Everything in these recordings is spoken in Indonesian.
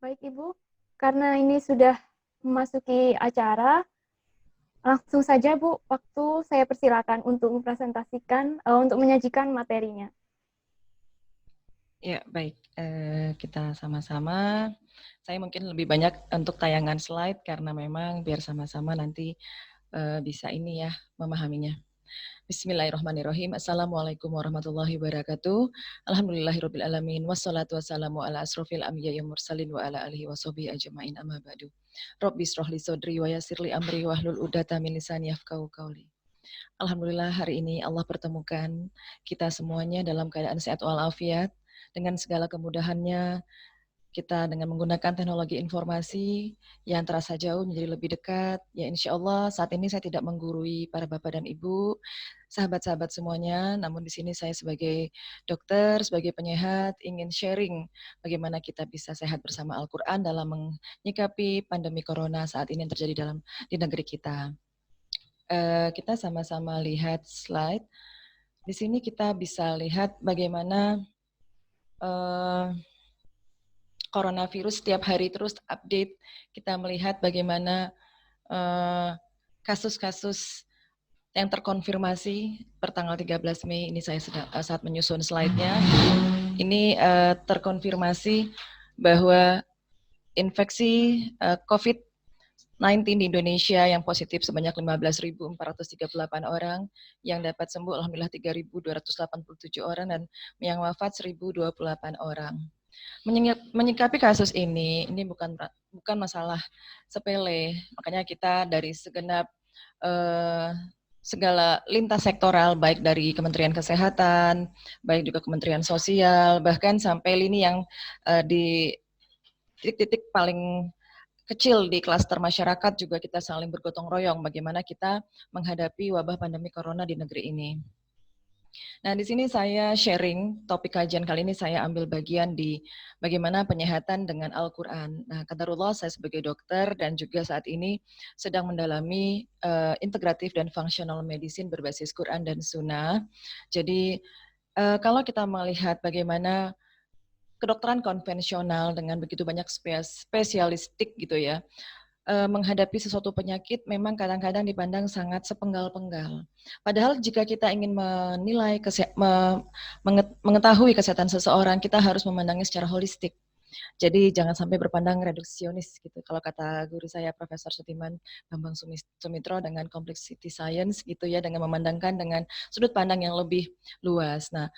Baik Ibu, karena ini sudah memasuki acara, langsung saja Bu, waktu saya persilakan untuk mempresentasikan, untuk menyajikan materinya. Ya, baik. Kita sama-sama. Saya mungkin lebih banyak untuk tayangan slide karena memang biar sama-sama nanti bisa ini ya memahaminya. Bismillahirrahmanirrahim. Assalamualaikum warahmatullahi wabarakatuh. Alhamdulillahirabbil alamin wassalatu wassalamu ala asrofil anbiya'i wal mursalin wa ala alihi washabihi ajmain amma ba'du. Rabbi shrah li sadri wa yassir li amri wahlul 'uqdatam min lisani yafqahu qawli. Alhamdulillah hari ini Allah pertemukan kita semuanya dalam keadaan sehat walafiat dengan segala kemudahannya. Kita dengan menggunakan teknologi informasi yang terasa jauh menjadi lebih dekat. Ya insya Allah saat ini saya tidak menggurui para bapak dan ibu, sahabat-sahabat semuanya. Namun di sini saya sebagai dokter, sebagai penyehat ingin sharing bagaimana kita bisa sehat bersama Al-Quran dalam menyikapi pandemi corona saat ini yang terjadi di negeri kita. Kita sama-sama lihat slide. Di sini kita bisa lihat bagaimana coronavirus setiap hari terus update. Kita melihat bagaimana kasus-kasus yang terkonfirmasi per tanggal 13 Mei, ini saya saat menyusun slide-nya, ini terkonfirmasi bahwa infeksi COVID-19 di Indonesia yang positif sebanyak 15.438 orang, yang dapat sembuh alhamdulillah 3.287 orang, dan yang wafat 1.028 orang. Menyikapi kasus ini bukan masalah sepele, makanya kita dari segala lintas sektoral, baik dari Kementerian Kesehatan, baik juga Kementerian Sosial, bahkan sampai lini yang di titik-titik paling kecil di klaster masyarakat juga kita saling bergotong royong bagaimana kita menghadapi wabah pandemi corona di negeri ini. Nah, di sini saya sharing topik kajian kali ini, saya ambil bagian di bagaimana penyehatan dengan Al-Quran. Nah, qadarullah saya sebagai dokter dan juga saat ini sedang mendalami integratif dan functional medicine berbasis Quran dan Sunnah. Jadi, kalau kita melihat bagaimana kedokteran konvensional dengan begitu banyak spesialistik gitu ya, menghadapi sesuatu penyakit memang kadang-kadang dipandang sangat sepenggal-penggal. Padahal jika kita ingin menilai, mengetahui kesehatan seseorang, kita harus memandangnya secara holistik. Jadi jangan sampai berpandang reduksionis gitu. Kalau kata guru saya Profesor Sutiman Bambang Sumitro dengan complexity science gitu ya, dengan memandangkan dengan sudut pandang yang lebih luas. Nah,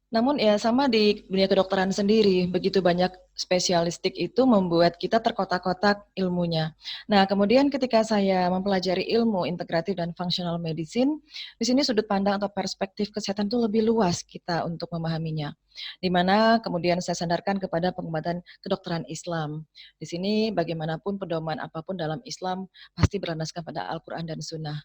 namun ya sama di dunia kedokteran sendiri, begitu banyak spesialistik itu membuat kita terkotak-kotak ilmunya. Nah, kemudian ketika saya mempelajari ilmu integratif dan functional medicine, di sini sudut pandang atau perspektif kesehatan itu lebih luas kita untuk memahaminya. Di mana kemudian saya sandarkan kepada pengobatan kedokteran Islam. Di sini bagaimanapun pedoman apapun dalam Islam pasti berlandaskan pada Al-Quran dan Sunnah.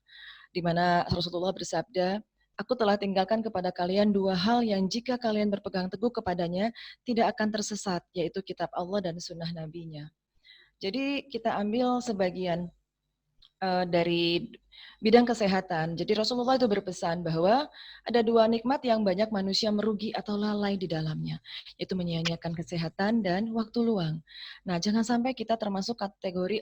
Di mana Rasulullah bersabda, aku telah tinggalkan kepada kalian dua hal yang jika kalian berpegang teguh kepadanya, tidak akan tersesat, yaitu kitab Allah dan sunnah nabinya. Jadi kita ambil sebagian dari bidang kesehatan. Jadi Rasulullah itu berpesan bahwa ada dua nikmat yang banyak manusia merugi atau lalai di dalamnya, yaitu menyia-nyiakan kesehatan dan waktu luang. Nah, jangan sampai kita termasuk kategori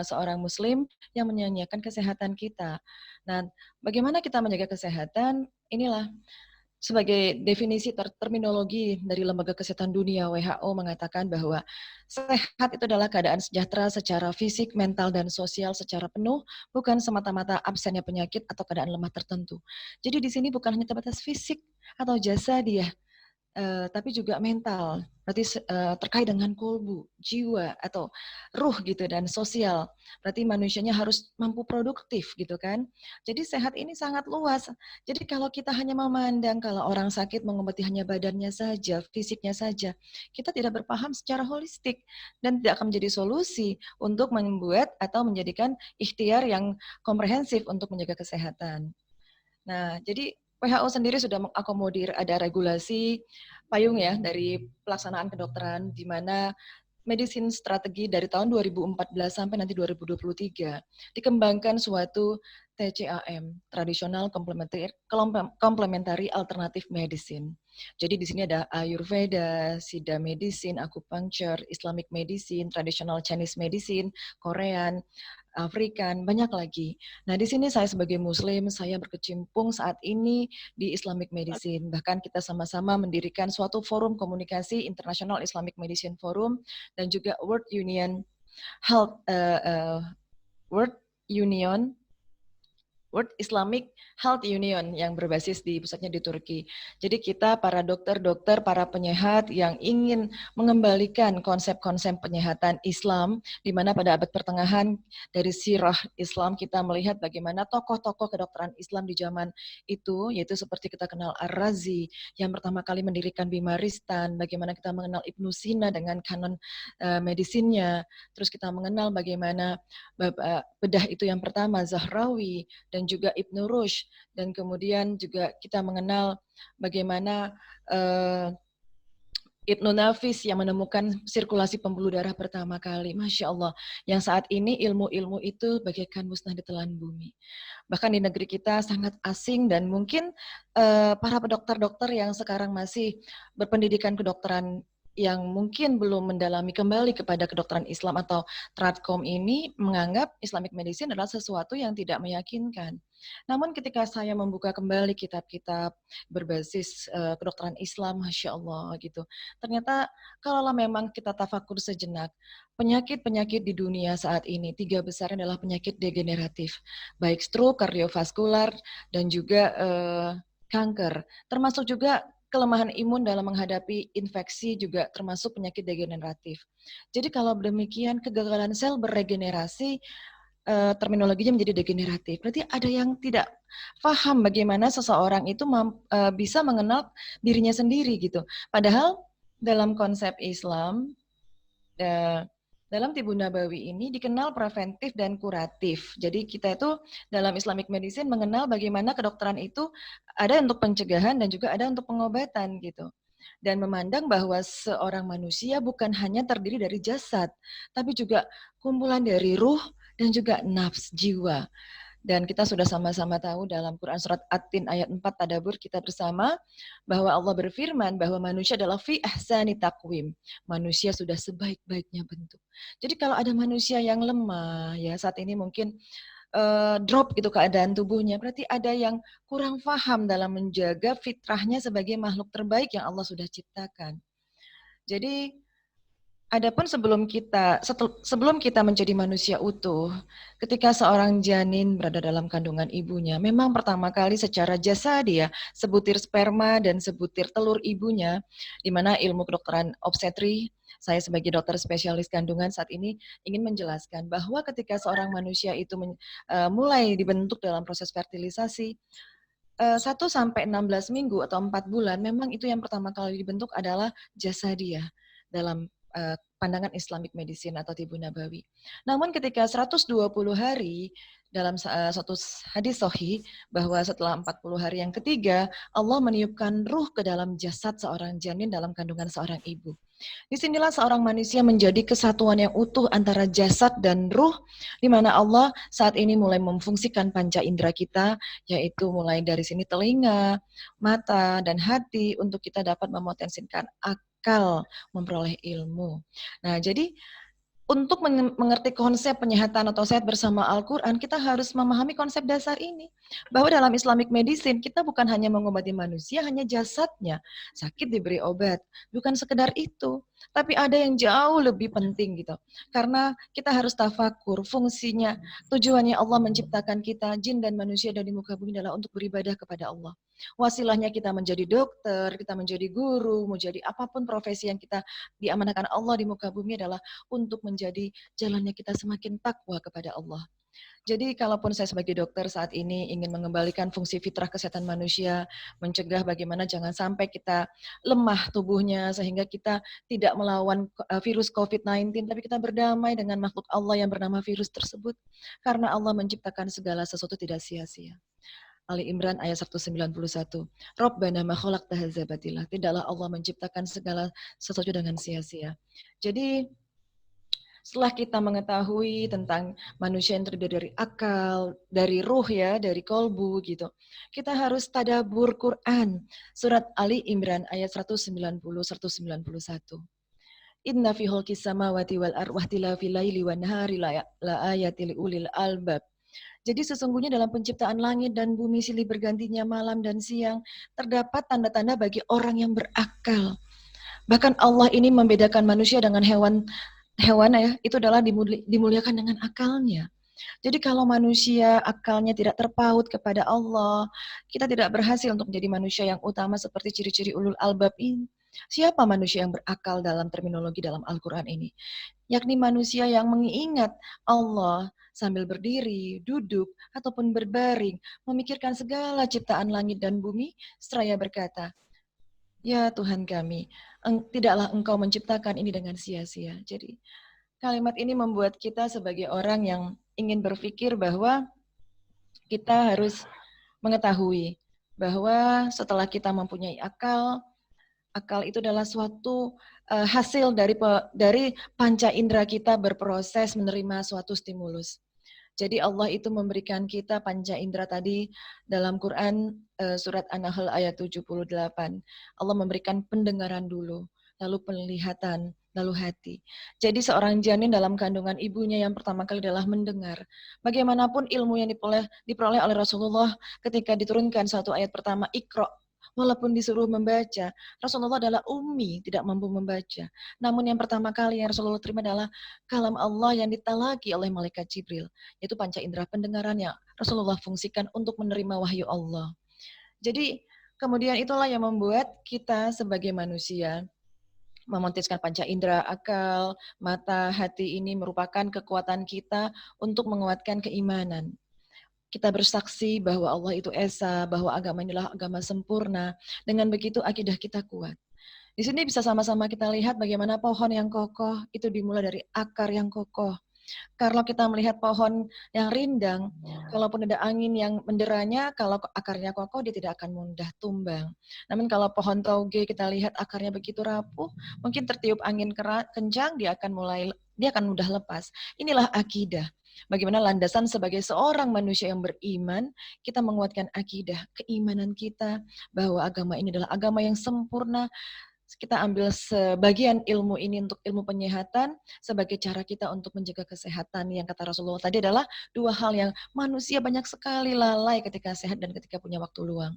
seorang muslim yang menyia-nyiakan kesehatan kita. Nah, bagaimana kita menjaga kesehatan? Inilah sebagai definisi terminologi dari Lembaga Kesehatan Dunia WHO mengatakan bahwa sehat itu adalah keadaan sejahtera secara fisik, mental, dan sosial secara penuh, bukan semata-mata absennya penyakit atau keadaan lemah tertentu. Jadi di sini bukan hanya terbatas fisik atau jasadi ya, tapi juga mental, berarti terkait dengan kolbu, jiwa atau ruh gitu dan sosial. Berarti manusianya harus mampu produktif gitu kan. Jadi sehat ini sangat luas. Jadi kalau kita hanya memandang kalau orang sakit mengobati hanya badannya saja, fisiknya saja, kita tidak berpaham secara holistik dan tidak akan menjadi solusi untuk membuat atau menjadikan ikhtiar yang komprehensif untuk menjaga kesehatan. Nah, jadi WHO sendiri sudah mengakomodir ada regulasi payung ya dari pelaksanaan kedokteran di mana medicine strategi dari tahun 2014 sampai nanti 2023 dikembangkan suatu TCAM, Traditional Complementary Alternative Medicine. Jadi di sini ada Ayurveda, Siddha Medicine, Acupuncture, Islamic Medicine, Traditional Chinese Medicine, Korean, Afrikan, banyak lagi. Nah, di sini saya sebagai Muslim, saya berkecimpung saat ini di Islamic Medicine. Bahkan kita sama-sama mendirikan suatu forum komunikasi International Islamic Medicine Forum dan juga Health World Union World Islamic Health Union yang berbasis di pusatnya di Turki. Jadi kita para dokter-dokter, para penyehat yang ingin mengembalikan konsep-konsep penyehatan Islam, di mana pada abad pertengahan dari sirah Islam kita melihat bagaimana tokoh-tokoh kedokteran Islam di zaman itu, yaitu seperti kita kenal Ar-Razi, yang pertama kali mendirikan Bimaristan, bagaimana kita mengenal Ibnu Sina dengan kanon medisinnya, terus kita mengenal bagaimana bedah itu yang pertama, Zahrawi, dan juga Ibnu Rushd, dan kemudian juga kita mengenal bagaimana Ibnu Nafis yang menemukan sirkulasi pembuluh darah pertama kali. Masya Allah, yang saat ini ilmu-ilmu itu bagaikan musnah di telan bumi. Bahkan di negeri kita sangat asing dan mungkin para dokter-dokter yang sekarang masih berpendidikan kedokteran yang mungkin belum mendalami kembali kepada kedokteran Islam atau Tradcom ini menganggap Islamic Medicine adalah sesuatu yang tidak meyakinkan. Namun ketika saya membuka kembali kitab-kitab berbasis kedokteran Islam, Masya Allah gitu. Ternyata kalau memang kita tafakur sejenak, penyakit-penyakit di dunia saat ini, 3 besar adalah penyakit degeneratif, baik stroke, kardiovaskular, dan juga kanker. Termasuk juga kelemahan imun dalam menghadapi infeksi juga termasuk penyakit degeneratif. Jadi kalau demikian kegagalan sel beregenerasi terminologinya menjadi degeneratif. Berarti ada yang tidak paham bagaimana seseorang itu bisa mengenal dirinya sendiri gitu. Padahal dalam konsep Islam, dalam Tibun Nabawi ini dikenal preventif dan kuratif. Jadi kita itu dalam Islamic Medicine mengenal bagaimana kedokteran itu ada untuk pencegahan dan juga ada untuk pengobatan gitu. Dan memandang bahwa seorang manusia bukan hanya terdiri dari jasad, tapi juga kumpulan dari ruh dan juga nafs, jiwa. Dan kita sudah sama-sama tahu dalam Quran Surat At-Tin ayat 4 Tadabur kita bersama, bahwa Allah berfirman bahwa manusia adalah fi ahsani taqwim. Manusia sudah sebaik-baiknya bentuk. Jadi kalau ada manusia yang lemah, ya saat ini mungkin drop gitu keadaan tubuhnya, berarti ada yang kurang paham dalam menjaga fitrahnya sebagai makhluk terbaik yang Allah sudah ciptakan. Jadi adapun sebelum kita menjadi manusia utuh, ketika seorang janin berada dalam kandungan ibunya, memang pertama kali secara jasa dia sebutir sperma dan sebutir telur ibunya, di mana ilmu kedokteran obstetri, saya sebagai dokter spesialis kandungan saat ini ingin menjelaskan bahwa ketika seorang manusia itu mulai dibentuk dalam proses fertilisasi, 1 sampai 16 minggu atau 4 bulan, memang itu yang pertama kali dibentuk adalah jasa dia dalam pandangan Islamic Medicine atau Tibun Nabawi. Namun ketika 120 hari dalam satu hadis sahih bahwa setelah 40 hari yang ketiga Allah meniupkan ruh ke dalam jasad seorang janin dalam kandungan seorang ibu. Disinilah seorang manusia menjadi kesatuan yang utuh antara jasad dan ruh, di mana Allah saat ini mulai memfungsikan panca indera kita, yaitu mulai dari sini telinga, mata, dan hati untuk kita dapat memotensikan akal memperoleh ilmu. Nah, jadi untuk mengerti konsep penyehatan atau sehat bersama Al-Quran, kita harus memahami konsep dasar ini. Bahwa dalam Islamic Medicine, kita bukan hanya mengobati manusia, hanya jasadnya. Sakit diberi obat. Bukan sekedar itu. Tapi ada yang jauh lebih penting gitu. Karena kita harus tafakur, fungsinya, tujuannya Allah menciptakan kita, jin dan manusia dari muka bumi adalah untuk beribadah kepada Allah. Wasilahnya kita menjadi dokter, kita menjadi guru, menjadi apapun profesi yang kita diamanahkan Allah di muka bumi adalah untuk menjadi jalannya kita semakin takwa kepada Allah. Jadi kalaupun saya sebagai dokter saat ini ingin mengembalikan fungsi fitrah kesehatan manusia, mencegah bagaimana jangan sampai kita lemah tubuhnya sehingga kita tidak melawan virus COVID-19, tapi kita berdamai dengan makhluk Allah yang bernama virus tersebut. Karena Allah menciptakan segala sesuatu tidak sia-sia. Ali Imran ayat 191. Rabbana ma khalaqta hadza batila. Tidaklah Allah menciptakan segala sesuatu dengan sia-sia. Jadi Setelah kita mengetahui tentang manusia yang terdiri dari akal, dari ruh ya, dari kolbu gitu. Kita harus tadabur Quran. Surat Ali Imran ayat 190-191. Inna fi khalqis samawati wal ardi wahtilafil laili wan nahari la ayatil ulil albab. Jadi sesungguhnya dalam penciptaan langit dan bumi silih bergantinya malam dan siang terdapat tanda-tanda bagi orang yang berakal. Bahkan Allah ini membedakan manusia dengan hewan ya, itu adalah dimuliakan dengan akalnya. Jadi kalau manusia akalnya tidak terpaut kepada Allah, kita tidak berhasil untuk menjadi manusia yang utama seperti ciri-ciri ulul albab ini. Siapa manusia yang berakal dalam terminologi dalam Al-Quran ini? Yakni manusia yang mengingat Allah sambil berdiri, duduk, ataupun berbaring, memikirkan segala ciptaan langit dan bumi, seraya berkata, ya Tuhan kami, tidaklah Engkau menciptakan ini dengan sia-sia. Jadi kalimat ini membuat kita sebagai orang yang ingin berpikir bahwa kita harus mengetahui bahwa setelah kita mempunyai akal, akal itu adalah suatu hasil dari panca indera kita berproses menerima suatu stimulus. Jadi Allah itu memberikan kita panca indera tadi dalam Quran surat An-Nahl ayat 78. Allah memberikan pendengaran dulu, lalu penglihatan, lalu hati. Jadi seorang janin dalam kandungan ibunya yang pertama kali adalah mendengar. Bagaimanapun ilmu yang diperoleh oleh Rasulullah ketika diturunkan satu ayat pertama, Iqra, walaupun disuruh membaca, Rasulullah adalah ummi, tidak mampu membaca. Namun yang pertama kali yang Rasulullah terima adalah kalam Allah yang ditalaki oleh malaikat Jibril, yaitu panca indera pendengaran yang Rasulullah fungsikan untuk menerima wahyu Allah. Jadi kemudian itulah yang membuat kita sebagai manusia memontiskan panca indera, akal, mata, hati ini merupakan kekuatan kita untuk menguatkan keimanan. Kita bersaksi bahwa Allah itu Esa, bahwa agama inilah agama sempurna. Dengan begitu akidah kita kuat. Di sini bisa sama-sama kita lihat bagaimana pohon yang kokoh itu dimulai dari akar yang kokoh. Kalau kita melihat pohon yang rindang, kalaupun ada angin yang menderanya, kalau akarnya kokoh, dia tidak akan mudah tumbang. Namun kalau pohon toge kita lihat akarnya begitu rapuh, mungkin tertiup angin kencang, dia akan mudah lepas. Inilah akidah. Bagaimana landasan sebagai seorang manusia yang beriman, kita menguatkan akidah, keimanan kita, bahwa agama ini adalah agama yang sempurna. Kita ambil sebagian ilmu ini untuk ilmu penyehatan sebagai cara kita untuk menjaga kesehatan yang kata Rasulullah tadi adalah dua hal yang manusia banyak sekali lalai ketika sehat dan ketika punya waktu luang.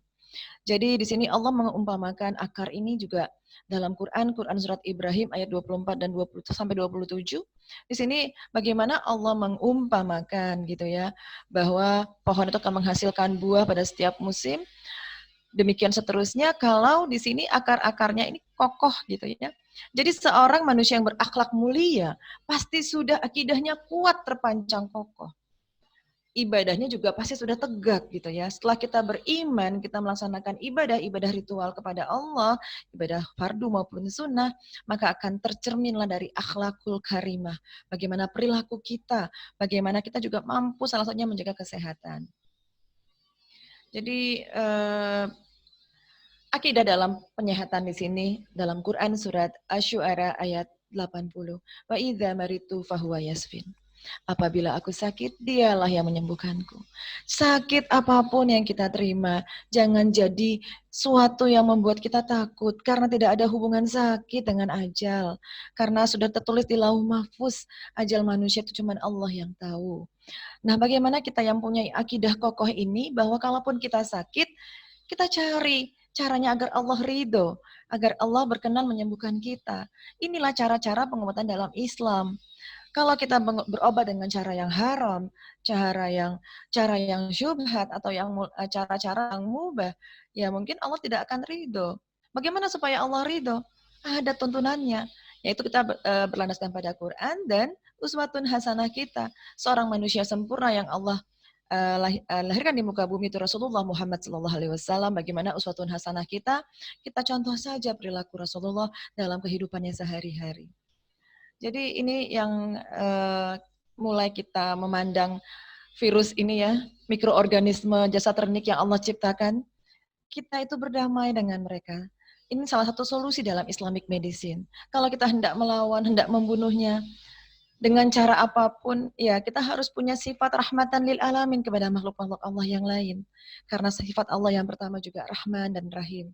Jadi di sini Allah mengumpamakan akar ini juga dalam Quran surat Ibrahim ayat 24 dan 20 sampai 27. Di sini bagaimana Allah mengumpamakan gitu ya, bahwa pohon itu akan menghasilkan buah pada setiap musim. Demikian seterusnya kalau di sini akar-akarnya ini kokoh gitu ya. Jadi seorang manusia yang berakhlak mulia pasti sudah akidahnya kuat terpancang kokoh. Ibadahnya juga pasti sudah tegak gitu ya. Setelah kita beriman, kita melaksanakan ibadah ritual kepada Allah, ibadah fardu maupun sunnah, maka akan tercerminlah dari akhlakul karimah. Bagaimana perilaku kita, bagaimana kita juga mampu salah satunya menjaga kesehatan. Jadi akidah dalam penyehatan di sini dalam Quran surat Asy-Syu'ara ayat 80. Wa idza maritu fahuwa yasfin. Apabila aku sakit, dialah yang menyembuhkanku. Sakit apapun yang kita terima, jangan jadi suatu yang membuat kita takut, karena tidak ada hubungan sakit dengan ajal. Karena sudah tertulis di Lauh Mahfuz, ajal manusia itu cuma Allah yang tahu. Nah, bagaimana kita yang punya akidah kokoh ini, bahwa kalaupun kita sakit, kita cari caranya agar Allah ridho, agar Allah berkenan menyembuhkan kita. Inilah cara-cara pengobatan dalam Islam. Kalau kita berobat dengan cara yang haram, cara yang syubhat atau cara-cara yang mubah, ya mungkin Allah tidak akan ridho. Bagaimana supaya Allah ridho? Ada tuntunannya, yaitu kita berlandaskan pada Quran dan uswatun hasanah kita, seorang manusia sempurna yang Allah lahirkan di muka bumi itu Rasulullah Muhammad SAW. Bagaimana uswatun hasanah kita contoh saja perilaku Rasulullah dalam kehidupannya sehari-hari. Jadi ini yang mulai kita memandang virus ini ya, mikroorganisme jasad ternik yang Allah ciptakan, kita itu berdamai dengan mereka. Ini salah satu solusi dalam Islamic medicine. Kalau kita hendak melawan, hendak membunuhnya, dengan cara apapun, ya kita harus punya sifat rahmatan lil alamin kepada makhluk-makhluk Allah yang lain. Karena sifat Allah yang pertama juga Rahman dan Rahim.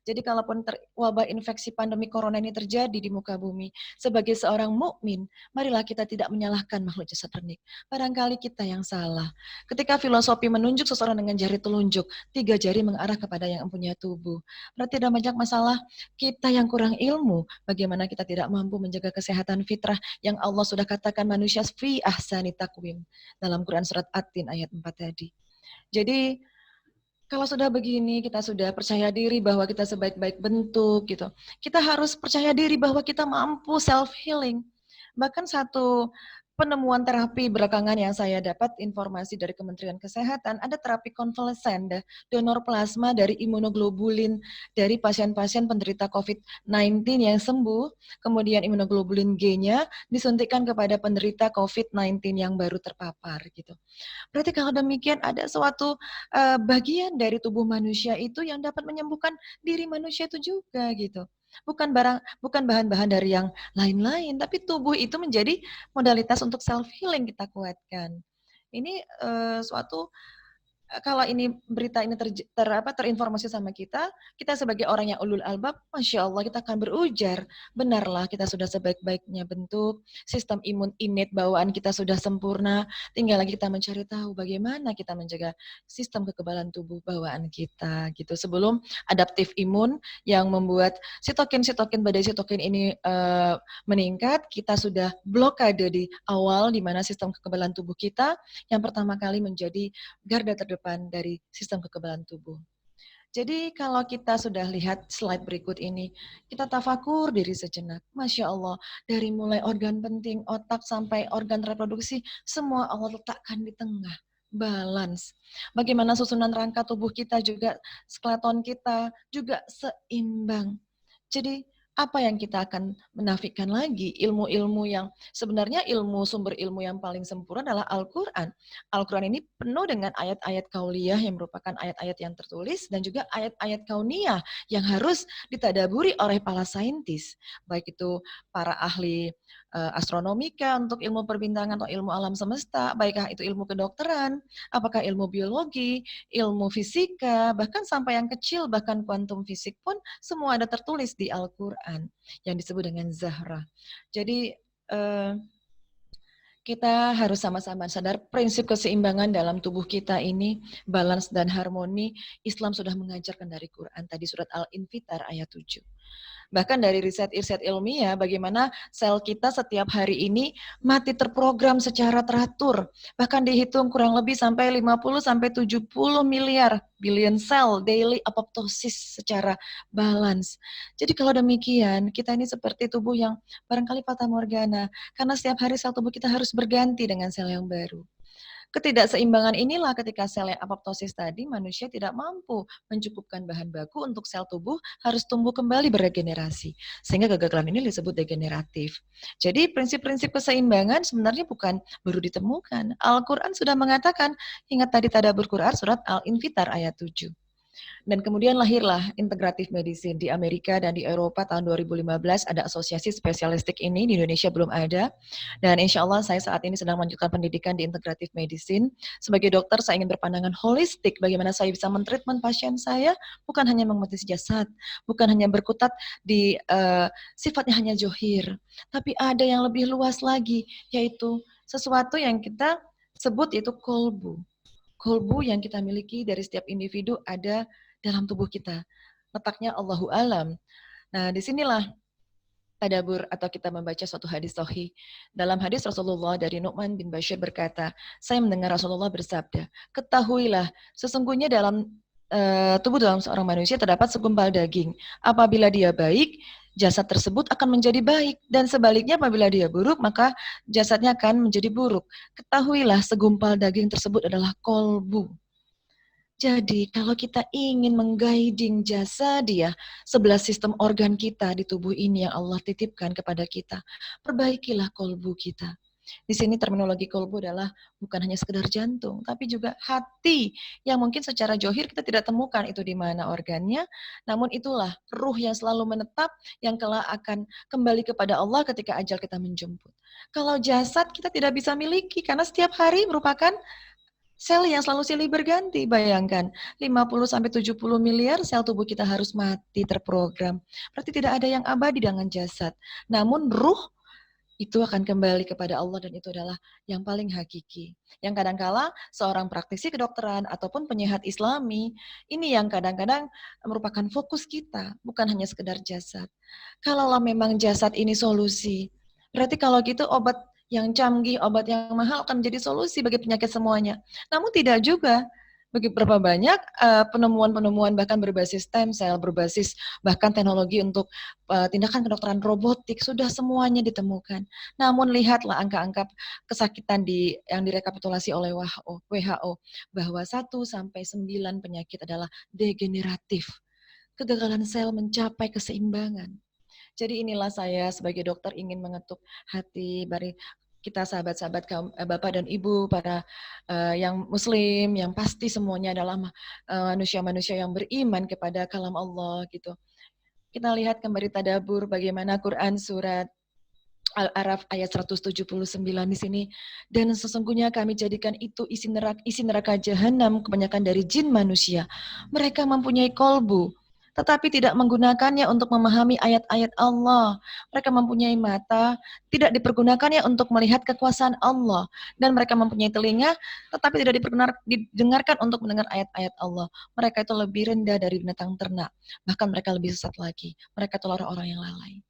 Jadi kalaupun wabah infeksi pandemi corona ini terjadi di muka bumi, sebagai seorang mukmin, marilah kita tidak menyalahkan makhluk jasad renik. Barangkali kita yang salah. Ketika filosofi menunjuk seseorang dengan jari telunjuk, 3 jari mengarah kepada yang mempunyai tubuh. Berarti ada banyak masalah kita yang kurang ilmu, bagaimana kita tidak mampu menjaga kesehatan fitrah yang Allah sudah katakan manusia fi ahsani takwim dalam Quran surat At-Tin ayat 4 tadi. Jadi kalau sudah begini, kita sudah percaya diri bahwa kita sebaik-baik bentuk gitu. Kita harus percaya diri bahwa kita mampu self healing. Bahkan satu penemuan terapi belakangan yang saya dapat informasi dari Kementerian Kesehatan, ada terapi konvalesen, donor plasma dari imunoglobulin dari pasien-pasien penderita COVID-19 yang sembuh, kemudian imunoglobulin G-nya disuntikkan kepada penderita COVID-19 yang baru terpapar gitu. Berarti kalau demikian ada suatu bagian dari tubuh manusia itu yang dapat menyembuhkan diri manusia itu juga gitu. Bukan bahan-bahan dari yang lain-lain, tapi tubuh itu menjadi modalitas untuk self healing kita kuatkan. Ini suatu kalau ini berita ini terinformasi sama kita sebagai orang yang ulul albab, masya Allah kita akan berujar, benarlah kita sudah sebaik-baiknya bentuk, sistem imun innate bawaan kita sudah sempurna, tinggal lagi kita mencari tahu bagaimana kita menjaga sistem kekebalan tubuh bawaan kita, gitu. Sebelum adaptif imun yang membuat sitokin badai sitokin ini meningkat, kita sudah blokade di awal di mana sistem kekebalan tubuh kita yang pertama kali menjadi garda terdepan dari sistem kekebalan tubuh. Jadi kalau kita sudah lihat slide berikut ini, kita tafakur diri sejenak. Masya Allah, dari mulai organ penting, otak sampai organ reproduksi, semua Allah letakkan di tengah. Balance. Bagaimana susunan rangka tubuh kita juga, skeleton kita juga seimbang. Jadi apa yang kita akan menafikan lagi? Ilmu-ilmu yang sebenarnya sumber ilmu yang paling sempurna adalah Al-Quran. Al-Quran ini penuh dengan ayat-ayat kauliyah yang merupakan ayat-ayat yang tertulis dan juga ayat-ayat kauniyah yang harus ditadaburi oleh para saintis. Baik itu para ahli astronomika untuk ilmu perbintangan atau ilmu alam semesta, baikkah itu ilmu kedokteran, apakah ilmu biologi, ilmu fisika, bahkan sampai yang kecil, bahkan kuantum fisik pun semua ada tertulis di Al-Quran yang disebut dengan Zahra. Jadi kita harus sama-sama sadar prinsip keseimbangan dalam tubuh kita ini, balance dan harmoni, Islam sudah mengajarkan dari Quran, tadi surat Al-Infitar ayat 7. Bahkan dari riset-riset ilmiah, bagaimana sel kita setiap hari ini mati terprogram secara teratur. Bahkan dihitung kurang lebih sampai 50-70 miliar billion sel daily apoptosis secara balance. Jadi kalau demikian, kita ini seperti tubuh yang barangkali fata morgana. Karena setiap hari sel tubuh kita harus berganti dengan sel yang baru. Ketidakseimbangan inilah ketika sel yang apoptosis tadi, manusia tidak mampu mencukupkan bahan baku untuk sel tubuh harus tumbuh kembali beregenerasi. Sehingga kegagalan ini disebut degeneratif. Jadi prinsip-prinsip keseimbangan sebenarnya bukan baru ditemukan. Al-Quran sudah mengatakan, ingat tadi tadabbur Quran surat Al-Infitar ayat 7. Dan kemudian lahirlah integratif medicine di Amerika dan di Eropa tahun 2015 ada asosiasi spesialistik ini, di Indonesia belum ada. Dan insya Allah saya saat ini sedang melanjutkan pendidikan di integratif medicine. Sebagai dokter saya ingin berpandangan holistik bagaimana saya bisa mentreatment pasien saya, bukan hanya mengotis jasad, bukan hanya berkutat di sifatnya hanya johir, tapi ada yang lebih luas lagi, yaitu sesuatu yang kita sebut yaitu kolbu. Kolbu yang kita miliki dari setiap individu ada dalam tubuh kita. Letaknya Allahu alam. Nah, disinilah tadabbur atau kita membaca suatu hadis sahih. Dalam hadis Rasulullah dari Nu'man bin Bashir berkata, saya mendengar Rasulullah bersabda, ketahuilah sesungguhnya dalam tubuh dalam seorang manusia terdapat segumpal daging. Apabila dia baik, jasad tersebut akan menjadi baik. Dan sebaliknya apabila dia buruk, maka jasadnya akan menjadi buruk. Ketahuilah segumpal daging tersebut adalah kolbu. Jadi kalau kita ingin mengguiding jasa dia, 11 sistem organ kita di tubuh ini yang Allah titipkan kepada kita, perbaikilah kolbu kita. Di sini terminologi kolbu adalah bukan hanya sekedar jantung, tapi juga hati yang mungkin secara johir kita tidak temukan itu di mana organnya, namun itulah ruh yang selalu menetap yang kelak akan kembali kepada Allah ketika ajal kita menjemput. Kalau jasad kita tidak bisa miliki karena setiap hari merupakan sel yang selalu silih berganti, bayangkan 50-70 miliar sel tubuh kita harus mati terprogram. Berarti tidak ada yang abadi dengan jasad. Namun ruh itu akan kembali kepada Allah dan itu adalah yang paling hakiki. Yang kadangkala seorang praktisi kedokteran ataupun penyehat Islami, ini yang kadang-kadang merupakan fokus kita, bukan hanya sekedar jasad. Kalaulah memang jasad ini solusi, berarti kalau gitu obat yang canggih, obat yang mahal akan menjadi solusi bagi penyakit semuanya. Namun tidak juga. Berapa banyak penemuan-penemuan bahkan berbasis stem cell, berbasis bahkan teknologi untuk tindakan kedokteran robotik sudah semuanya ditemukan. Namun lihatlah angka-angka kesakitan yang direkapitulasi oleh WHO bahwa 1-9 penyakit adalah degeneratif. Kegagalan sel mencapai keseimbangan. Jadi inilah saya sebagai dokter ingin mengetuk hati dari kita sahabat-sahabat Bapak dan Ibu, para yang Muslim, yang pasti semuanya adalah manusia-manusia yang beriman kepada kalam Allah gitu. Kita lihat kembali tadabur bagaimana Quran surat Al-Araf ayat 179 di sini. Dan sesungguhnya kami jadikan itu isi neraka jahanam kebanyakan dari jin manusia. Mereka mempunyai kolbu, tetapi tidak menggunakannya untuk memahami ayat-ayat Allah. Mereka mempunyai mata, tidak dipergunakannya untuk melihat kekuasaan Allah. Dan mereka mempunyai telinga, tetapi tidak didengarkan untuk mendengar ayat-ayat Allah. Mereka itu lebih rendah dari binatang ternak. Bahkan mereka lebih sesat lagi. Mereka itu orang-orang yang lalai.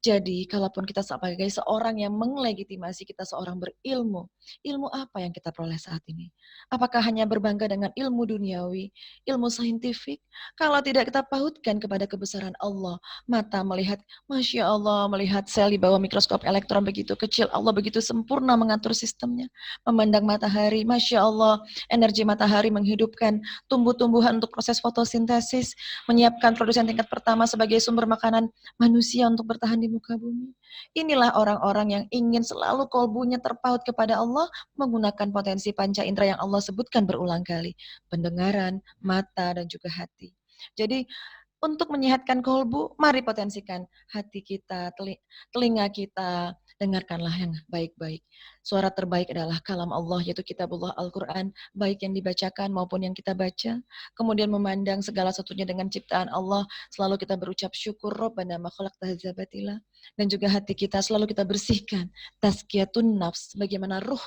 Jadi, kalaupun kita sebagai seorang yang melegitimasi kita seorang berilmu, ilmu apa yang kita peroleh saat ini? Apakah hanya berbangga dengan ilmu duniawi, ilmu saintifik? Kalau tidak kita pautkan kepada kebesaran Allah, mata melihat, Masya Allah, melihat sel di bawah mikroskop elektron begitu kecil, Allah begitu sempurna mengatur sistemnya. Memandang matahari, Masya Allah, energi matahari menghidupkan tumbuh-tumbuhan untuk proses fotosintesis, menyiapkan produsen tingkat pertama sebagai sumber makanan manusia untuk bertahan di muka bumi. Inilah orang-orang yang ingin selalu kolbunya terpaut kepada Allah menggunakan potensi panca indera yang Allah sebutkan berulang kali. Pendengaran, mata, dan juga hati. Jadi untuk menyehatkan kolbu, mari potensikan hati kita, telinga kita, dengarkanlah yang baik-baik. Suara terbaik adalah kalam Allah, yaitu kitabullah Al-Quran, baik yang dibacakan maupun yang kita baca. Kemudian memandang segala sesuatunya dengan ciptaan Allah, selalu kita berucap syukur, Rabbana ma khalaqta hadza batila. Dan juga hati kita selalu kita bersihkan, tazkiyatun nafs, bagaimana ruh,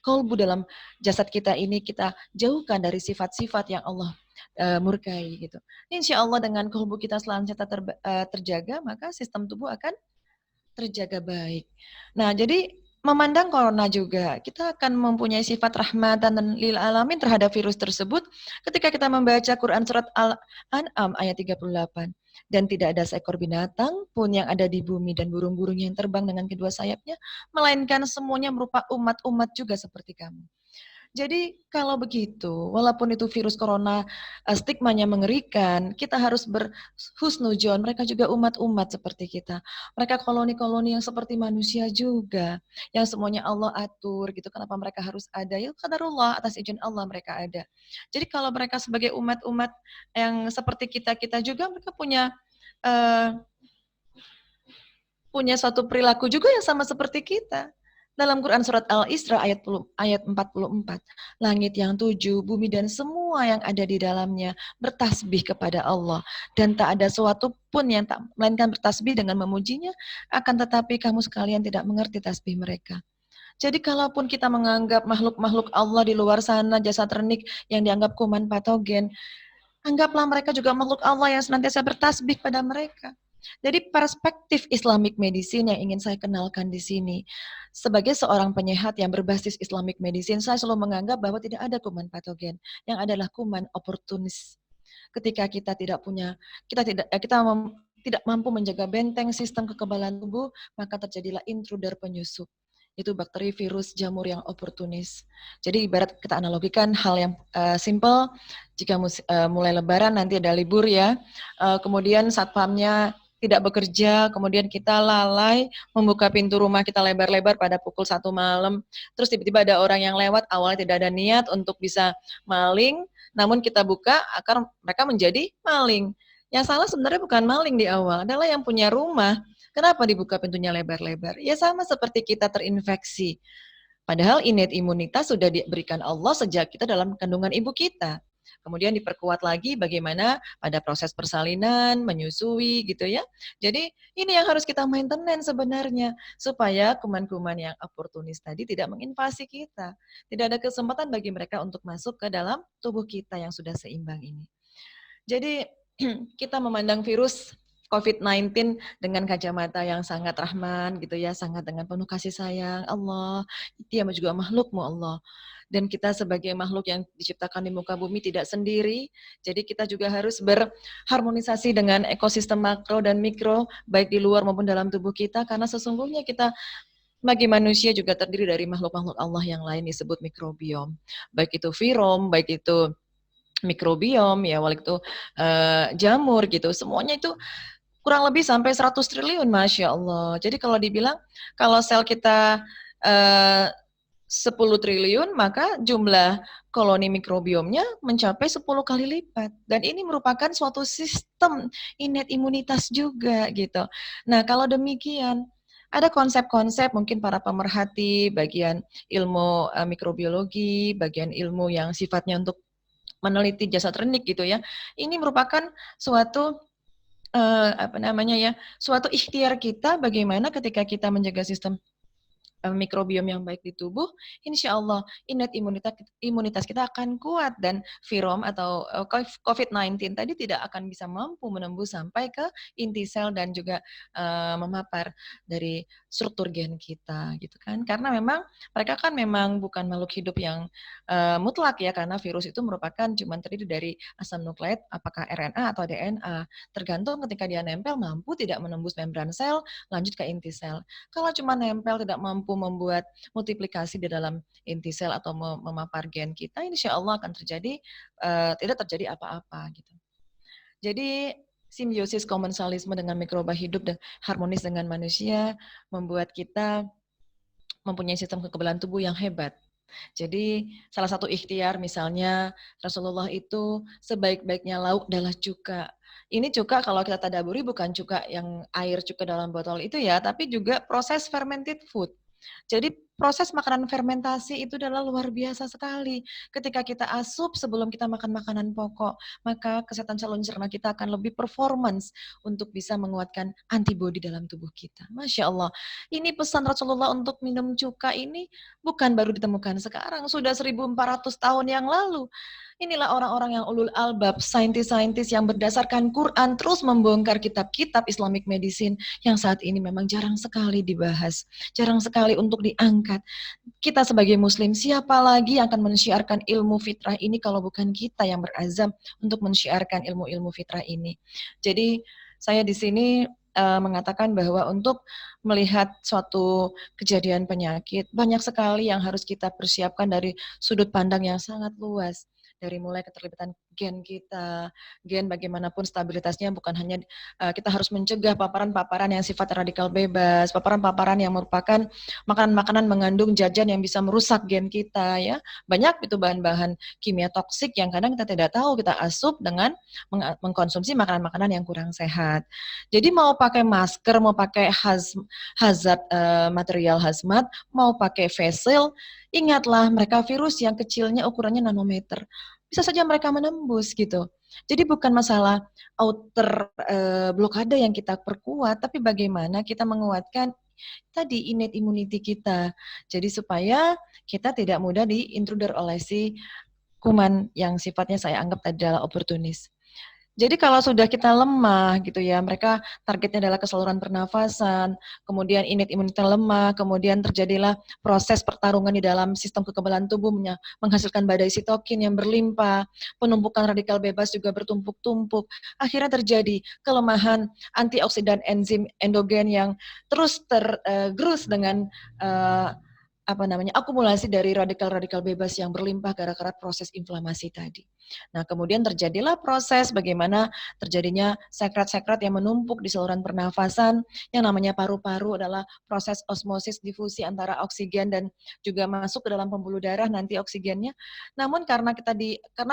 kolbu dalam jasad kita ini kita jauhkan dari sifat-sifat yang Allah murkai gitu. Insya Allah dengan kolbu kita selanjutnya terjaga, maka sistem tubuh akan terjaga baik. Nah, jadi memandang corona juga, kita akan mempunyai sifat rahmatan dan lil alamin terhadap virus tersebut ketika kita membaca Quran surat Al-An'am ayat 38. Dan tidak ada seekor binatang pun yang ada di bumi dan burung-burung yang terbang dengan kedua sayapnya, melainkan semuanya merupakan umat-umat juga seperti kamu. Jadi kalau begitu, walaupun itu virus corona stigmanya mengerikan, kita harus berhusnudzon. Mereka juga umat-umat seperti kita. Mereka koloni-koloni yang seperti manusia juga, yang semuanya Allah atur gitu. Kenapa mereka harus ada? Ya qadarullah, atas izin Allah mereka ada. Jadi kalau mereka sebagai umat-umat yang seperti kita juga, mereka uh, punya suatu perilaku juga yang sama seperti kita. Dalam Quran surat Al-Isra ayat 44, langit yang 7, bumi dan semua yang ada di dalamnya bertasbih kepada Allah. Dan tak ada sesuatu pun yang tak melainkan bertasbih dengan memujinya, akan tetapi kamu sekalian tidak mengerti tasbih mereka. Jadi kalaupun kita menganggap makhluk-makhluk Allah di luar sana, jasad renik yang dianggap kuman patogen, anggaplah mereka juga makhluk Allah yang senantiasa bertasbih pada mereka. Jadi perspektif Islamic medicine yang ingin saya kenalkan di sini. Sebagai seorang penyehat yang berbasis Islamic medicine, saya selalu menganggap bahwa tidak ada kuman patogen, yang adalah kuman oportunis. Ketika kita tidak punya, tidak mampu menjaga benteng sistem kekebalan tubuh, maka terjadilah intruder penyusup. Itu bakteri, virus, jamur yang oportunis. Jadi ibarat kita analogikan hal yang simple, jika mulai lebaran nanti ada libur ya, kemudian satpamnya tidak bekerja, kemudian kita lalai membuka pintu rumah kita lebar-lebar pada pukul 1 malam, terus tiba-tiba ada orang yang lewat, awalnya tidak ada niat untuk bisa maling, namun kita buka agar mereka menjadi maling. Yang salah sebenarnya bukan maling di awal, adalah yang punya rumah. Kenapa dibuka pintunya lebar-lebar? Ya sama seperti kita terinfeksi. Padahal innate imunitas sudah diberikan Allah sejak kita dalam kandungan ibu kita. Kemudian diperkuat lagi bagaimana pada proses persalinan, menyusui gitu ya. Jadi ini yang harus kita maintenance sebenarnya. Supaya kuman-kuman yang oportunis tadi tidak menginvasi kita. Tidak ada kesempatan bagi mereka untuk masuk ke dalam tubuh kita yang sudah seimbang ini. Jadi kita memandang virus COVID-19 dengan kacamata yang sangat rahman gitu ya, sangat dengan penuh kasih sayang. Allah, dia juga makhlukmu Allah. Dan kita sebagai makhluk yang diciptakan di muka bumi tidak sendiri, jadi kita juga harus berharmonisasi dengan ekosistem makro dan mikro, baik di luar maupun dalam tubuh kita, karena sesungguhnya kita bagi manusia juga terdiri dari makhluk-makhluk Allah yang lain disebut mikrobiom. Baik itu virom, baik itu mikrobiom, ya wal itu jamur gitu, semuanya itu kurang lebih sampai 100 triliun, Masya Allah. Jadi kalau dibilang, kalau sel kita 10 triliun, maka jumlah koloni mikrobiomnya mencapai 10 kali lipat. Dan ini merupakan suatu sistem innate imunitas juga gitu. Nah kalau demikian, ada konsep-konsep mungkin para pemerhati, bagian ilmu mikrobiologi, bagian ilmu yang sifatnya untuk meneliti jasad renik gitu ya. Ini merupakan suatu suatu ikhtiar kita bagaimana ketika kita menjaga sistem mikrobiom yang baik di tubuh, insya Allah innate imunitas kita akan kuat dan virom atau COVID-19 tadi tidak akan bisa mampu menembus sampai ke inti sel dan juga memapar dari struktur gen kita gitu kan. Karena memang mereka kan memang bukan makhluk hidup yang mutlak ya, karena virus itu merupakan cuma terdiri dari asam nukleat apakah RNA atau DNA. Tergantung ketika dia nempel mampu tidak menembus membran sel lanjut ke inti sel. Kalau cuma nempel tidak mampu membuat multiplikasi di dalam inti sel atau memapar gen kita, insya Allah akan terjadi tidak terjadi apa-apa gitu. Jadi simbiosis komensalisme dengan mikroba hidup dan harmonis dengan manusia membuat kita mempunyai sistem kekebalan tubuh yang hebat. Jadi salah satu ikhtiar misalnya Rasulullah itu sebaik-baiknya lauk adalah cuka. Ini cuka kalau kita tadaburi bukan cuka yang air cuka dalam botol itu ya, tapi juga proses fermented food. Jadi proses makanan fermentasi itu adalah luar biasa sekali. Ketika kita asup sebelum kita makan makanan pokok, maka kesehatan saluran cerna kita akan lebih performance untuk bisa menguatkan antibodi dalam tubuh kita. Masya Allah. Ini pesan Rasulullah untuk minum cuka ini bukan baru ditemukan sekarang, sudah 1400 tahun yang lalu. Inilah orang-orang yang ulul albab, saintis-saintis yang berdasarkan Quran terus membongkar kitab-kitab Islamic Medicine yang saat ini memang jarang sekali dibahas, jarang sekali untuk diangkat. Kita sebagai muslim, siapa lagi yang akan mensyiarkan ilmu fitrah ini kalau bukan kita yang berazam untuk mensyiarkan ilmu-ilmu fitrah ini. Jadi saya di sini mengatakan bahwa untuk melihat suatu kejadian penyakit, banyak sekali yang harus kita persiapkan dari sudut pandang yang sangat luas. Dari mulai keterlibatan gen kita, gen bagaimanapun stabilitasnya bukan hanya kita harus mencegah paparan-paparan yang sifat radikal bebas, paparan-paparan yang merupakan makanan-makanan mengandung jajan yang bisa merusak gen kita ya. Banyak itu bahan-bahan kimia toksik yang kadang kita tidak tahu kita asup dengan mengkonsumsi makanan-makanan yang kurang sehat. Jadi mau pakai masker, mau pakai hazard material hazmat, mau pakai face shield, ingatlah mereka virus yang kecilnya ukurannya nanometer. Bisa saja mereka menembus gitu. Jadi bukan masalah outer blokade yang kita perkuat, tapi bagaimana kita menguatkan tadi innate immunity kita. Jadi supaya kita tidak mudah diintruder oleh si kuman yang sifatnya saya anggap adalah oportunis. Jadi kalau sudah kita lemah gitu ya, mereka targetnya adalah keseluruhan pernafasan, kemudian innate imunitas lemah, kemudian terjadilah proses pertarungan di dalam sistem kekebalan tubuh menghasilkan badai sitokin yang berlimpah, penumpukan radikal bebas juga bertumpuk-tumpuk. Akhirnya terjadi kelemahan antioksidan enzim endogen yang terus tergerus dengan akumulasi dari radikal-radikal bebas yang berlimpah gara-gara proses inflamasi tadi. Nah, kemudian terjadilah proses bagaimana terjadinya sekret-sekret yang menumpuk di saluran pernafasan, yang namanya paru-paru adalah proses osmosis difusi antara oksigen dan juga masuk ke dalam pembuluh darah nanti oksigennya. Namun karena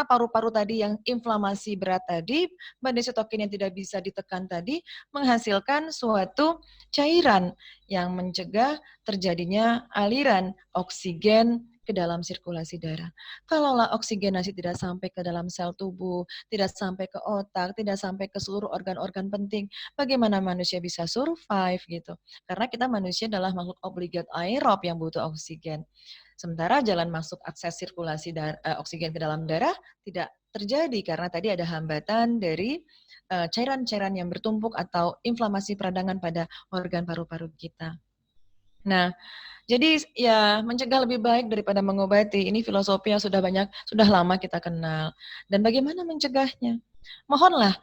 paru-paru tadi yang inflamasi berat tadi, badai sitokin yang tidak bisa ditekan tadi menghasilkan suatu cairan yang mencegah terjadinya aliran oksigen ke dalam sirkulasi darah. Kalaulah oksigenasi tidak sampai ke dalam sel tubuh, tidak sampai ke otak, tidak sampai ke seluruh organ-organ penting, bagaimana manusia bisa survive gitu? Karena kita manusia adalah makhluk obligat aerob yang butuh oksigen. Sementara jalan masuk akses sirkulasi oksigen ke dalam darah tidak terjadi karena tadi ada hambatan dari cairan-cairan yang bertumpuk atau inflamasi peradangan pada organ paru-paru kita. Nah, jadi ya mencegah lebih baik daripada mengobati. Ini filosofi yang sudah lama kita kenal. Dan bagaimana mencegahnya? Mohonlah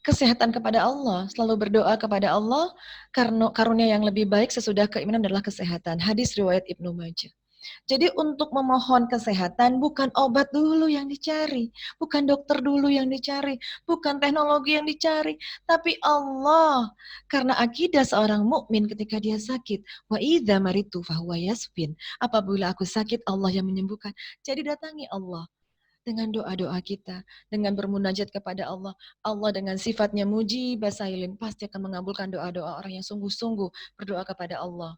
kesehatan kepada Allah, selalu berdoa kepada Allah karena karunia yang lebih baik sesudah keimanan adalah kesehatan. Hadis riwayat Ibnu Majah. Jadi untuk memohon kesehatan bukan obat dulu yang dicari, bukan dokter dulu yang dicari, bukan teknologi yang dicari, tapi Allah. Karena akidah seorang mukmin ketika dia sakit, wa idza maritu fahuwa yasfin. Apabila aku sakit, Allah yang menyembuhkan. Jadi datangi Allah dengan doa-doa kita, dengan bermunajat kepada Allah. Allah dengan sifatnya mujib basailin pasti akan mengabulkan doa-doa orang yang sungguh-sungguh berdoa kepada Allah.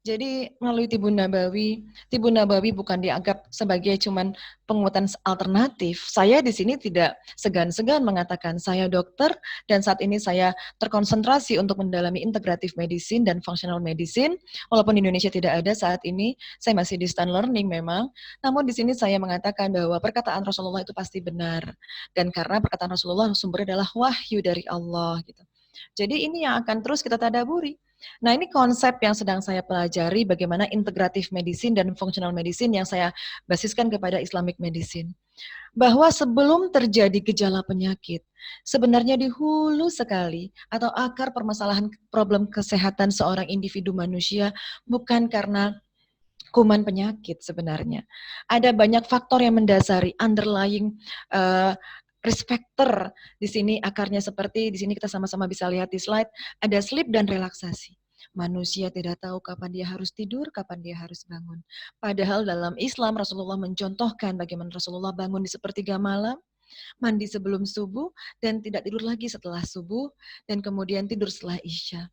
Jadi melalui Tibun Nabawi bukan dianggap sebagai cuman penguatan alternatif. Saya di sini tidak segan-segan mengatakan saya dokter dan saat ini saya terkonsentrasi untuk mendalami integratif medicine dan functional medicine. Walaupun di Indonesia tidak ada saat ini, saya masih di distance learning memang. Namun di sini saya mengatakan bahwa perkataan Rasulullah itu pasti benar. Dan karena perkataan Rasulullah sumbernya adalah wahyu dari Allah gitu. Jadi ini yang akan terus kita tadaburi. Nah, ini konsep yang sedang saya pelajari bagaimana integratif medicine dan functional medicine yang saya basiskan kepada Islamic medicine. Bahwa sebelum terjadi gejala penyakit, sebenarnya di hulu sekali atau akar permasalahan problem kesehatan seorang individu manusia bukan karena kuman penyakit sebenarnya. Ada banyak faktor yang mendasari underlying risk factor. Di sini akarnya seperti, di sini kita sama-sama bisa lihat di slide, ada sleep dan relaksasi. Manusia tidak tahu kapan dia harus tidur, kapan dia harus bangun. Padahal dalam Islam, Rasulullah mencontohkan bagaimana Rasulullah bangun di sepertiga malam, mandi sebelum subuh, dan tidak tidur lagi setelah subuh, dan kemudian tidur setelah Isya.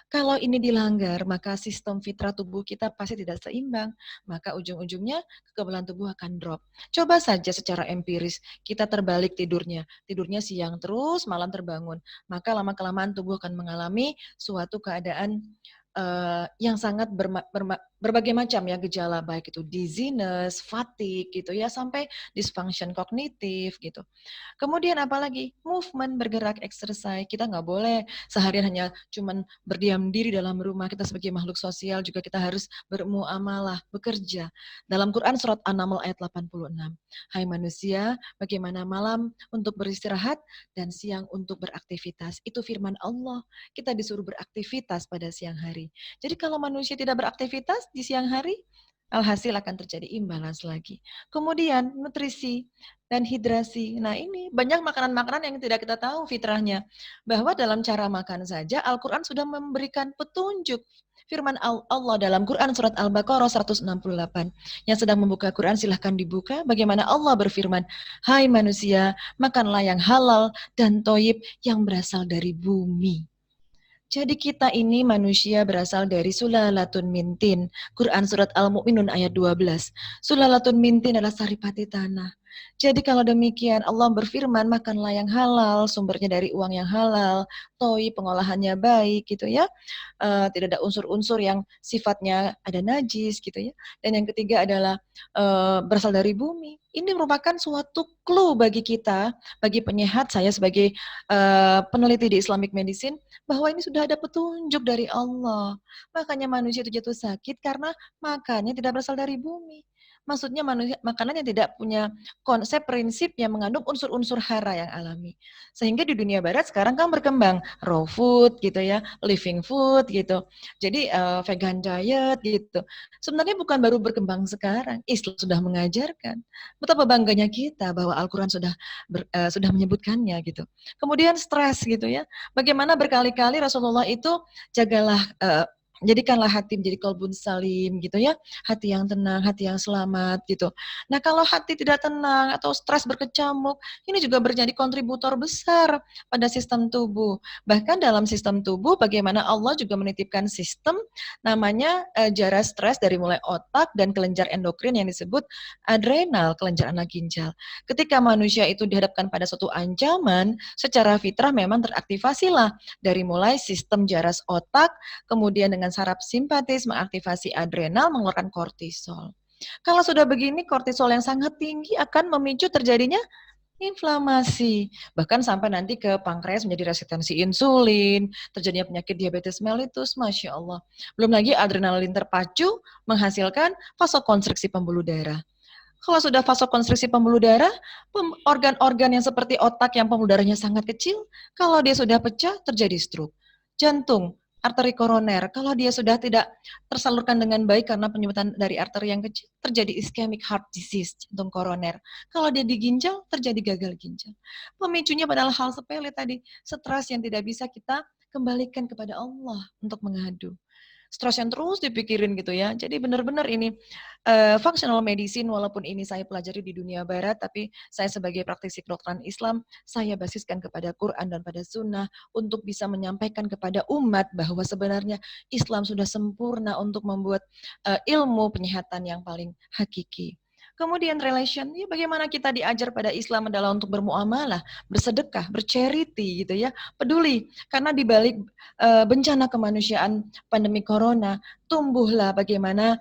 Kalau ini dilanggar, maka sistem fitrah tubuh kita pasti tidak seimbang. Maka ujung-ujungnya kekebalan tubuh akan drop. Coba saja secara empiris, kita terbalik tidurnya. Tidurnya siang terus, malam terbangun. Maka lama-kelamaan tubuh akan mengalami suatu keadaan yang sangat berbagai macam ya gejala, baik itu dizziness, fatigue gitu ya, sampai dysfunction kognitif gitu. Kemudian apalagi movement, bergerak, exercise. Kita nggak boleh seharian hanya cuman berdiam diri dalam rumah. Kita sebagai makhluk sosial juga kita harus bermuamalah, bekerja. Dalam Quran surat An-Naml ayat 86. Hai manusia, bagaimana malam untuk beristirahat dan siang untuk beraktivitas. Itu firman Allah. Kita disuruh beraktivitas pada siang hari. Jadi kalau manusia tidak beraktivitas di siang hari, alhasil akan terjadi imbalans lagi. Kemudian nutrisi dan hidrasi. Nah ini banyak makanan-makanan yang tidak kita tahu fitrahnya. Bahwa dalam cara makan saja Al-Quran sudah memberikan petunjuk. Firman Allah dalam Quran surat Al-Baqarah 168. Yang sedang membuka Quran silahkan dibuka. Bagaimana Allah berfirman, hai manusia, makanlah yang halal dan toyib yang berasal dari bumi. Jadi kita ini manusia berasal dari sulalatun mintin. Quran surat Al-Mu'minun ayat 12. Sulalatun mintin adalah saripati tanah. Jadi kalau demikian Allah berfirman makanlah yang halal, sumbernya dari uang yang halal, toi pengolahannya baik gitu ya. Tidak ada unsur-unsur yang sifatnya ada najis gitu ya. Dan yang ketiga adalah berasal dari bumi. Ini merupakan suatu clue bagi kita, bagi penyehat, saya sebagai peneliti di Islamic Medicine, bahwa ini sudah ada petunjuk dari Allah. Makanya manusia itu jatuh sakit karena makannya tidak berasal dari bumi. Maksudnya makanan yang tidak punya konsep prinsip yang mengandung unsur-unsur hara yang alami. Sehingga di dunia barat sekarang kan berkembang raw food gitu ya, living food gitu. Jadi vegan diet gitu. Sebenarnya bukan baru berkembang sekarang, Islam sudah mengajarkan. Betapa bangganya kita bahwa Al-Qur'an sudah menyebutkannya gitu. Kemudian stres gitu ya. Bagaimana berkali-kali Rasulullah itu jagalah jadikanlah hati menjadi qalbun salim gitu ya, hati yang tenang, hati yang selamat gitu. Nah, kalau hati tidak tenang atau stres berkecamuk, ini juga menjadi kontributor besar pada sistem tubuh. Bahkan dalam sistem tubuh bagaimana Allah juga menitipkan sistem namanya jarak stres dari mulai otak dan kelenjar endokrin yang disebut adrenal, kelenjar anak ginjal. Ketika manusia itu dihadapkan pada suatu ancaman, secara fitrah memang teraktivasilah dari mulai sistem jaras otak, kemudian dengan saraf simpatis mengaktifasi adrenal mengeluarkan kortisol. Kalau sudah begini, kortisol yang sangat tinggi akan memicu terjadinya inflamasi, bahkan sampai nanti ke pankreas menjadi resistensi insulin, terjadinya penyakit diabetes mellitus, Masya Allah. Belum lagi adrenalin terpacu menghasilkan vasokonstriksi pembuluh darah. Kalau sudah vasokonstriksi pembuluh darah, organ-organ yang seperti otak yang pembuluh darahnya sangat kecil, kalau dia sudah pecah, terjadi stroke. Jantung, arteri koroner, kalau dia sudah tidak tersalurkan dengan baik karena penyumbatan dari arteri yang kecil, terjadi ischemic heart disease, jantung koroner. Kalau dia di ginjal, terjadi gagal ginjal. Pemicunya padahal hal sepele tadi, stres yang tidak bisa kita kembalikan kepada Allah untuk mengadu. Stres yang terus dipikirin gitu ya. Jadi benar-benar ini functional medicine walaupun ini saya pelajari di dunia barat, tapi saya sebagai praktisi kedokteran Islam, saya basiskan kepada Quran dan pada sunnah untuk bisa menyampaikan kepada umat bahwa sebenarnya Islam sudah sempurna untuk membuat ilmu penyehatan yang paling hakiki. Kemudian relation, ya bagaimana kita diajar pada Islam adalah untuk bermuamalah, bersedekah, bercharity gitu ya, peduli. Karena di balik bencana kemanusiaan pandemi corona, tumbuhlah bagaimana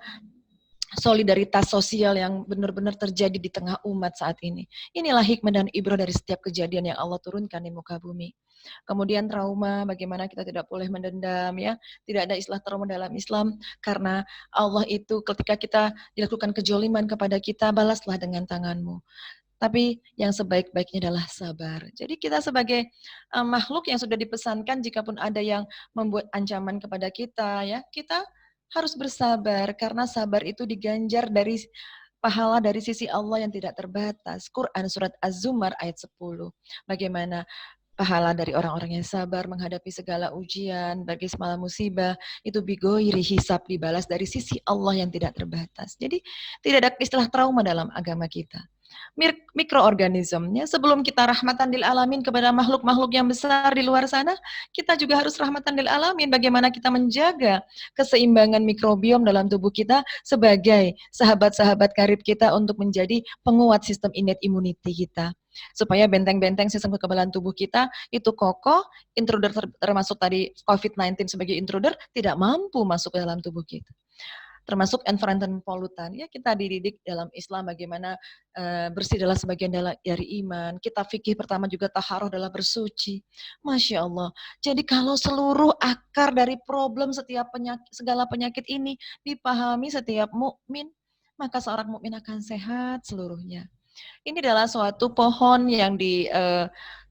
solidaritas sosial yang benar-benar terjadi di tengah umat saat ini. Inilah hikmah dan ibrah dari setiap kejadian yang Allah turunkan di muka bumi. Kemudian trauma, bagaimana kita tidak boleh mendendam ya. Tidak ada istilah trauma dalam Islam karena Allah itu ketika kita dilakukan kejoliman kepada kita, balaslah dengan tanganmu. Tapi yang sebaik-baiknya adalah sabar. Jadi kita sebagai makhluk yang sudah dipesankan jikapun ada yang membuat ancaman kepada kita ya, kita harus bersabar karena sabar itu diganjar dari pahala dari sisi Allah yang tidak terbatas. Quran surat Az-Zumar ayat 10. Bagaimana pahala dari orang-orang yang sabar menghadapi segala ujian, bagi segala musibah, itu bigoiri hisab dibalas dari sisi Allah yang tidak terbatas. Jadi tidak ada istilah trauma dalam agama kita. Mikroorganismnya sebelum kita rahmatan lil alamin kepada makhluk-makhluk yang besar di luar sana, kita juga harus rahmatan lil alamin bagaimana kita menjaga keseimbangan mikrobiom dalam tubuh kita sebagai sahabat-sahabat karib kita untuk menjadi penguat sistem innate immunity kita supaya benteng-benteng sistem kekebalan tubuh kita itu kokoh, intruder termasuk tadi COVID-19 sebagai intruder tidak mampu masuk ke dalam tubuh kita. Termasuk environment polutan. Ya kita dididik dalam Islam bagaimana bersih adalah sebagian dari iman. Kita fikih pertama juga taharuh adalah bersuci. Masya Allah. Jadi kalau seluruh akar dari problem setiap penyakit, segala penyakit ini dipahami setiap mukmin, maka seorang mukmin akan sehat seluruhnya. Ini adalah suatu pohon yang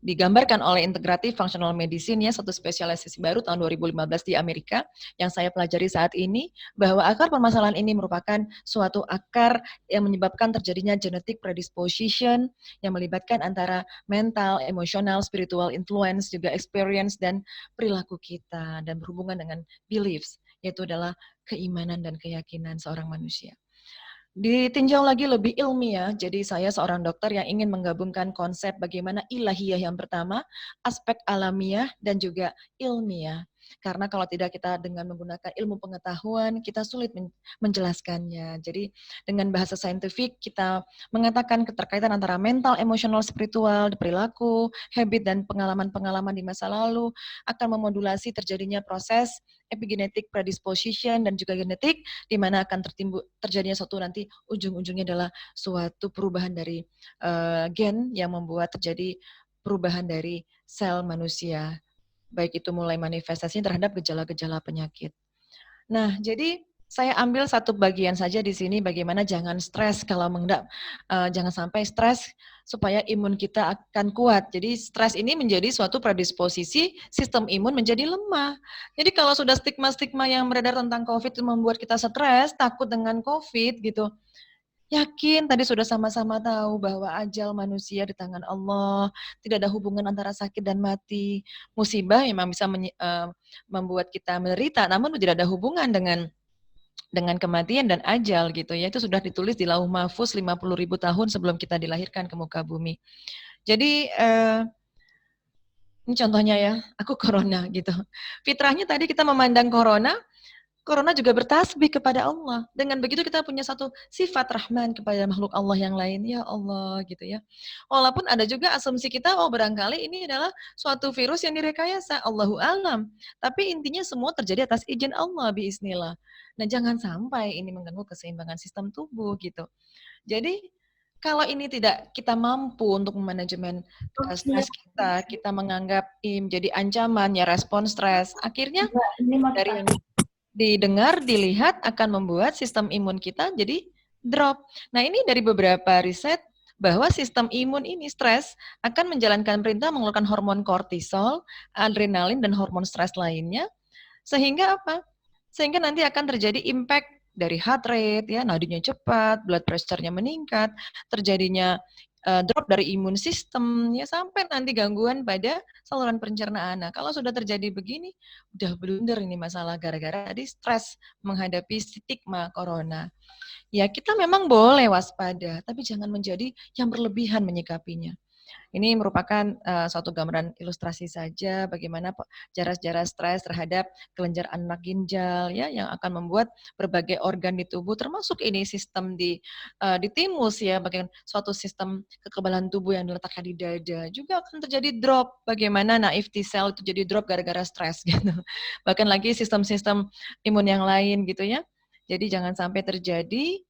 digambarkan oleh Integrative Functional Medicine ya, satu spesialisasi baru tahun 2015 di Amerika yang saya pelajari saat ini, bahwa akar permasalahan ini merupakan suatu akar yang menyebabkan terjadinya genetic predisposition yang melibatkan antara mental, emosional, spiritual influence, juga experience dan perilaku kita dan berhubungan dengan beliefs, yaitu adalah keimanan dan keyakinan seorang manusia. Ditinjau lagi lebih ilmiah, jadi saya seorang dokter yang ingin menggabungkan konsep bagaimana ilahiyah yang pertama, aspek alamiah, dan juga ilmiah. Karena kalau tidak kita dengan menggunakan ilmu pengetahuan, kita sulit menjelaskannya. Jadi dengan bahasa saintifik, kita mengatakan keterkaitan antara mental, emosional, spiritual, perilaku, habit, dan pengalaman-pengalaman di masa lalu akan memodulasi terjadinya proses epigenetic predisposition dan juga genetik, di mana akan terjadinya suatu nanti ujung-ujungnya adalah suatu perubahan dari gen yang membuat terjadi perubahan dari sel manusia, baik itu mulai manifestasinya terhadap gejala-gejala penyakit. Nah, jadi saya ambil satu bagian saja di sini, bagaimana jangan stres kalau jangan sampai stres supaya imun kita akan kuat. Jadi stres ini menjadi suatu predisposisi sistem imun menjadi lemah. Jadi kalau sudah stigma-stigma yang beredar tentang COVID itu membuat kita stres, takut dengan COVID gitu. Yakin tadi sudah sama-sama tahu bahwa ajal manusia di tangan Allah, tidak ada hubungan antara sakit dan mati. Musibah memang bisa membuat kita menderita, namun tidak ada hubungan dengan kematian dan ajal gitu ya. Itu sudah ditulis di Lauh Mahfuz 50.000 tahun sebelum kita dilahirkan ke muka bumi. Jadi ini contohnya ya, aku corona gitu. Fitrahnya tadi kita memandang corona juga bertasbih kepada Allah. Dengan begitu kita punya satu sifat rahman kepada makhluk Allah yang lain. Ya Allah gitu ya. Walaupun ada juga asumsi kita, oh barangkali ini adalah suatu virus yang direkayasa. Allahu alam. Tapi intinya semua terjadi atas izin Allah biiznillah. Nah jangan sampai ini mengganggu keseimbangan sistem tubuh gitu. Jadi kalau ini tidak kita mampu untuk memanajemen stres kita menganggap ini menjadi ancaman ya respon stres. Akhirnya dari yang didengar, dilihat akan membuat sistem imun kita jadi drop. Nah, ini dari beberapa riset bahwa sistem imun ini stres akan menjalankan perintah mengeluarkan hormon kortisol, adrenalin, dan hormon stres lainnya. Sehingga apa? Sehingga nanti akan terjadi impact dari heart rate, ya, nadinya cepat, blood pressure-nya meningkat, terjadinya drop dari imun sistem, ya sampai nanti gangguan pada saluran pencernaan. Nah, kalau sudah terjadi begini, udah blunder ini masalah gara-gara tadi stres menghadapi stigma corona. Ya, kita memang boleh waspada, tapi jangan menjadi yang berlebihan menyikapinya. Ini merupakan suatu gambaran ilustrasi saja bagaimana jarak-jarak stres terhadap kelenjar anak ginjal ya yang akan membuat berbagai organ di tubuh termasuk ini sistem di timus ya bagian suatu sistem kekebalan tubuh yang diletakkan di dada juga akan terjadi drop bagaimana naif T cell itu jadi drop gara-gara stres gitu. Bahkan lagi sistem-sistem imun yang lain gitu ya. Jadi jangan sampai terjadi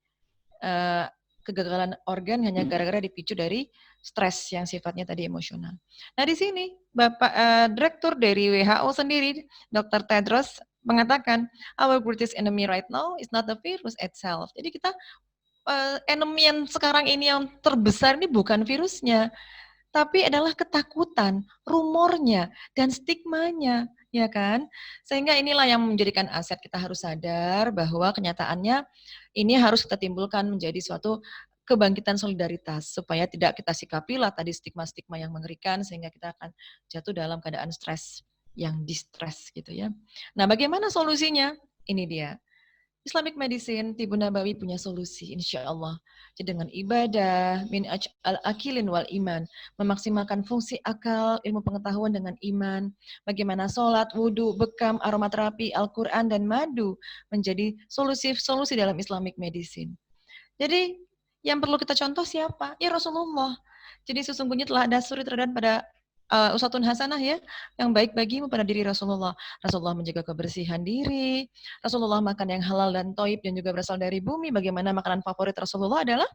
kegagalan organ hanya gara-gara dipicu dari stres yang sifatnya tadi emosional. Nah di sini Bapak Direktur dari WHO sendiri, Dr. Tedros mengatakan, our greatest enemy right now is not the virus itself. Jadi kita enemy yang sekarang ini yang terbesar ini bukan virusnya, tapi adalah ketakutan, rumornya, dan stigmanya, ya kan? Sehingga inilah yang menjadikan aset kita harus sadar bahwa kenyataannya ini harus kita timbulkan menjadi suatu kebangkitan solidaritas supaya tidak kita sikapilah tadi stigma-stigma yang mengerikan sehingga kita akan jatuh dalam keadaan stres yang distress gitu ya. Nah, bagaimana solusinya? Ini dia. Islamic Medicine, Tibu Nabawi punya solusi, insya Allah. Jadi dengan ibadah, min al-akilin wal iman, memaksimalkan fungsi akal, ilmu pengetahuan dengan iman, bagaimana sholat, wudhu, bekam, aromaterapi, Al-Quran, dan madu menjadi solusi dalam Islamic Medicine. Jadi yang perlu kita contoh siapa? Ya Rasulullah. Jadi sesungguhnya telah ada suri teladan pada uswatun hasanah ya, yang baik bagimu pada diri Rasulullah. Rasulullah menjaga kebersihan diri, Rasulullah makan yang halal dan toib dan juga berasal dari bumi. Bagaimana makanan favorit Rasulullah adalah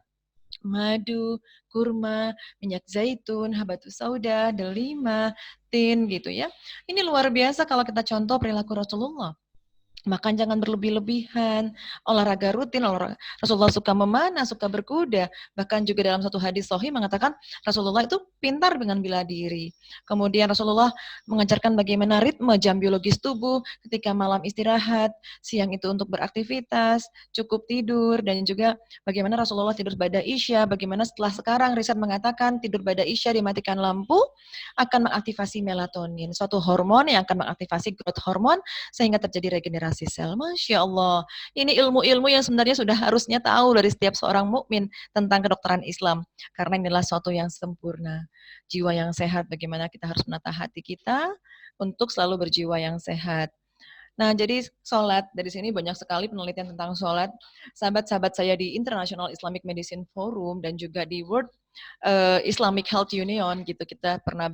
madu, kurma, minyak zaitun, habatus sauda, delima, tin gitu ya. Ini luar biasa kalau kita contoh perilaku Rasulullah. Makan jangan berlebih-lebihan, olahraga rutin, Rasulullah suka memanah, suka berkuda, bahkan juga dalam satu hadis sahih mengatakan Rasulullah itu pintar dengan bela diri. Kemudian Rasulullah mengajarkan bagaimana ritme jam biologis tubuh ketika malam istirahat, siang itu untuk beraktivitas, cukup tidur, dan juga bagaimana Rasulullah tidur pada isya, bagaimana setelah sekarang riset mengatakan tidur pada isya dimatikan lampu akan mengaktifasi melatonin, suatu hormon yang akan mengaktifasi growth hormone sehingga terjadi regenerasi sel. Masya Allah. Ini ilmu-ilmu yang sebenarnya sudah harusnya tahu dari setiap seorang mukmin tentang kedokteran Islam. Karena inilah suatu yang sempurna. Jiwa yang sehat, bagaimana kita harus menata hati kita untuk selalu berjiwa yang sehat. Nah, jadi sholat, dari sini banyak sekali penelitian tentang sholat. Sahabat-sahabat saya di International Islamic Medicine Forum dan juga di World Islamic Health Union, gitu kita pernah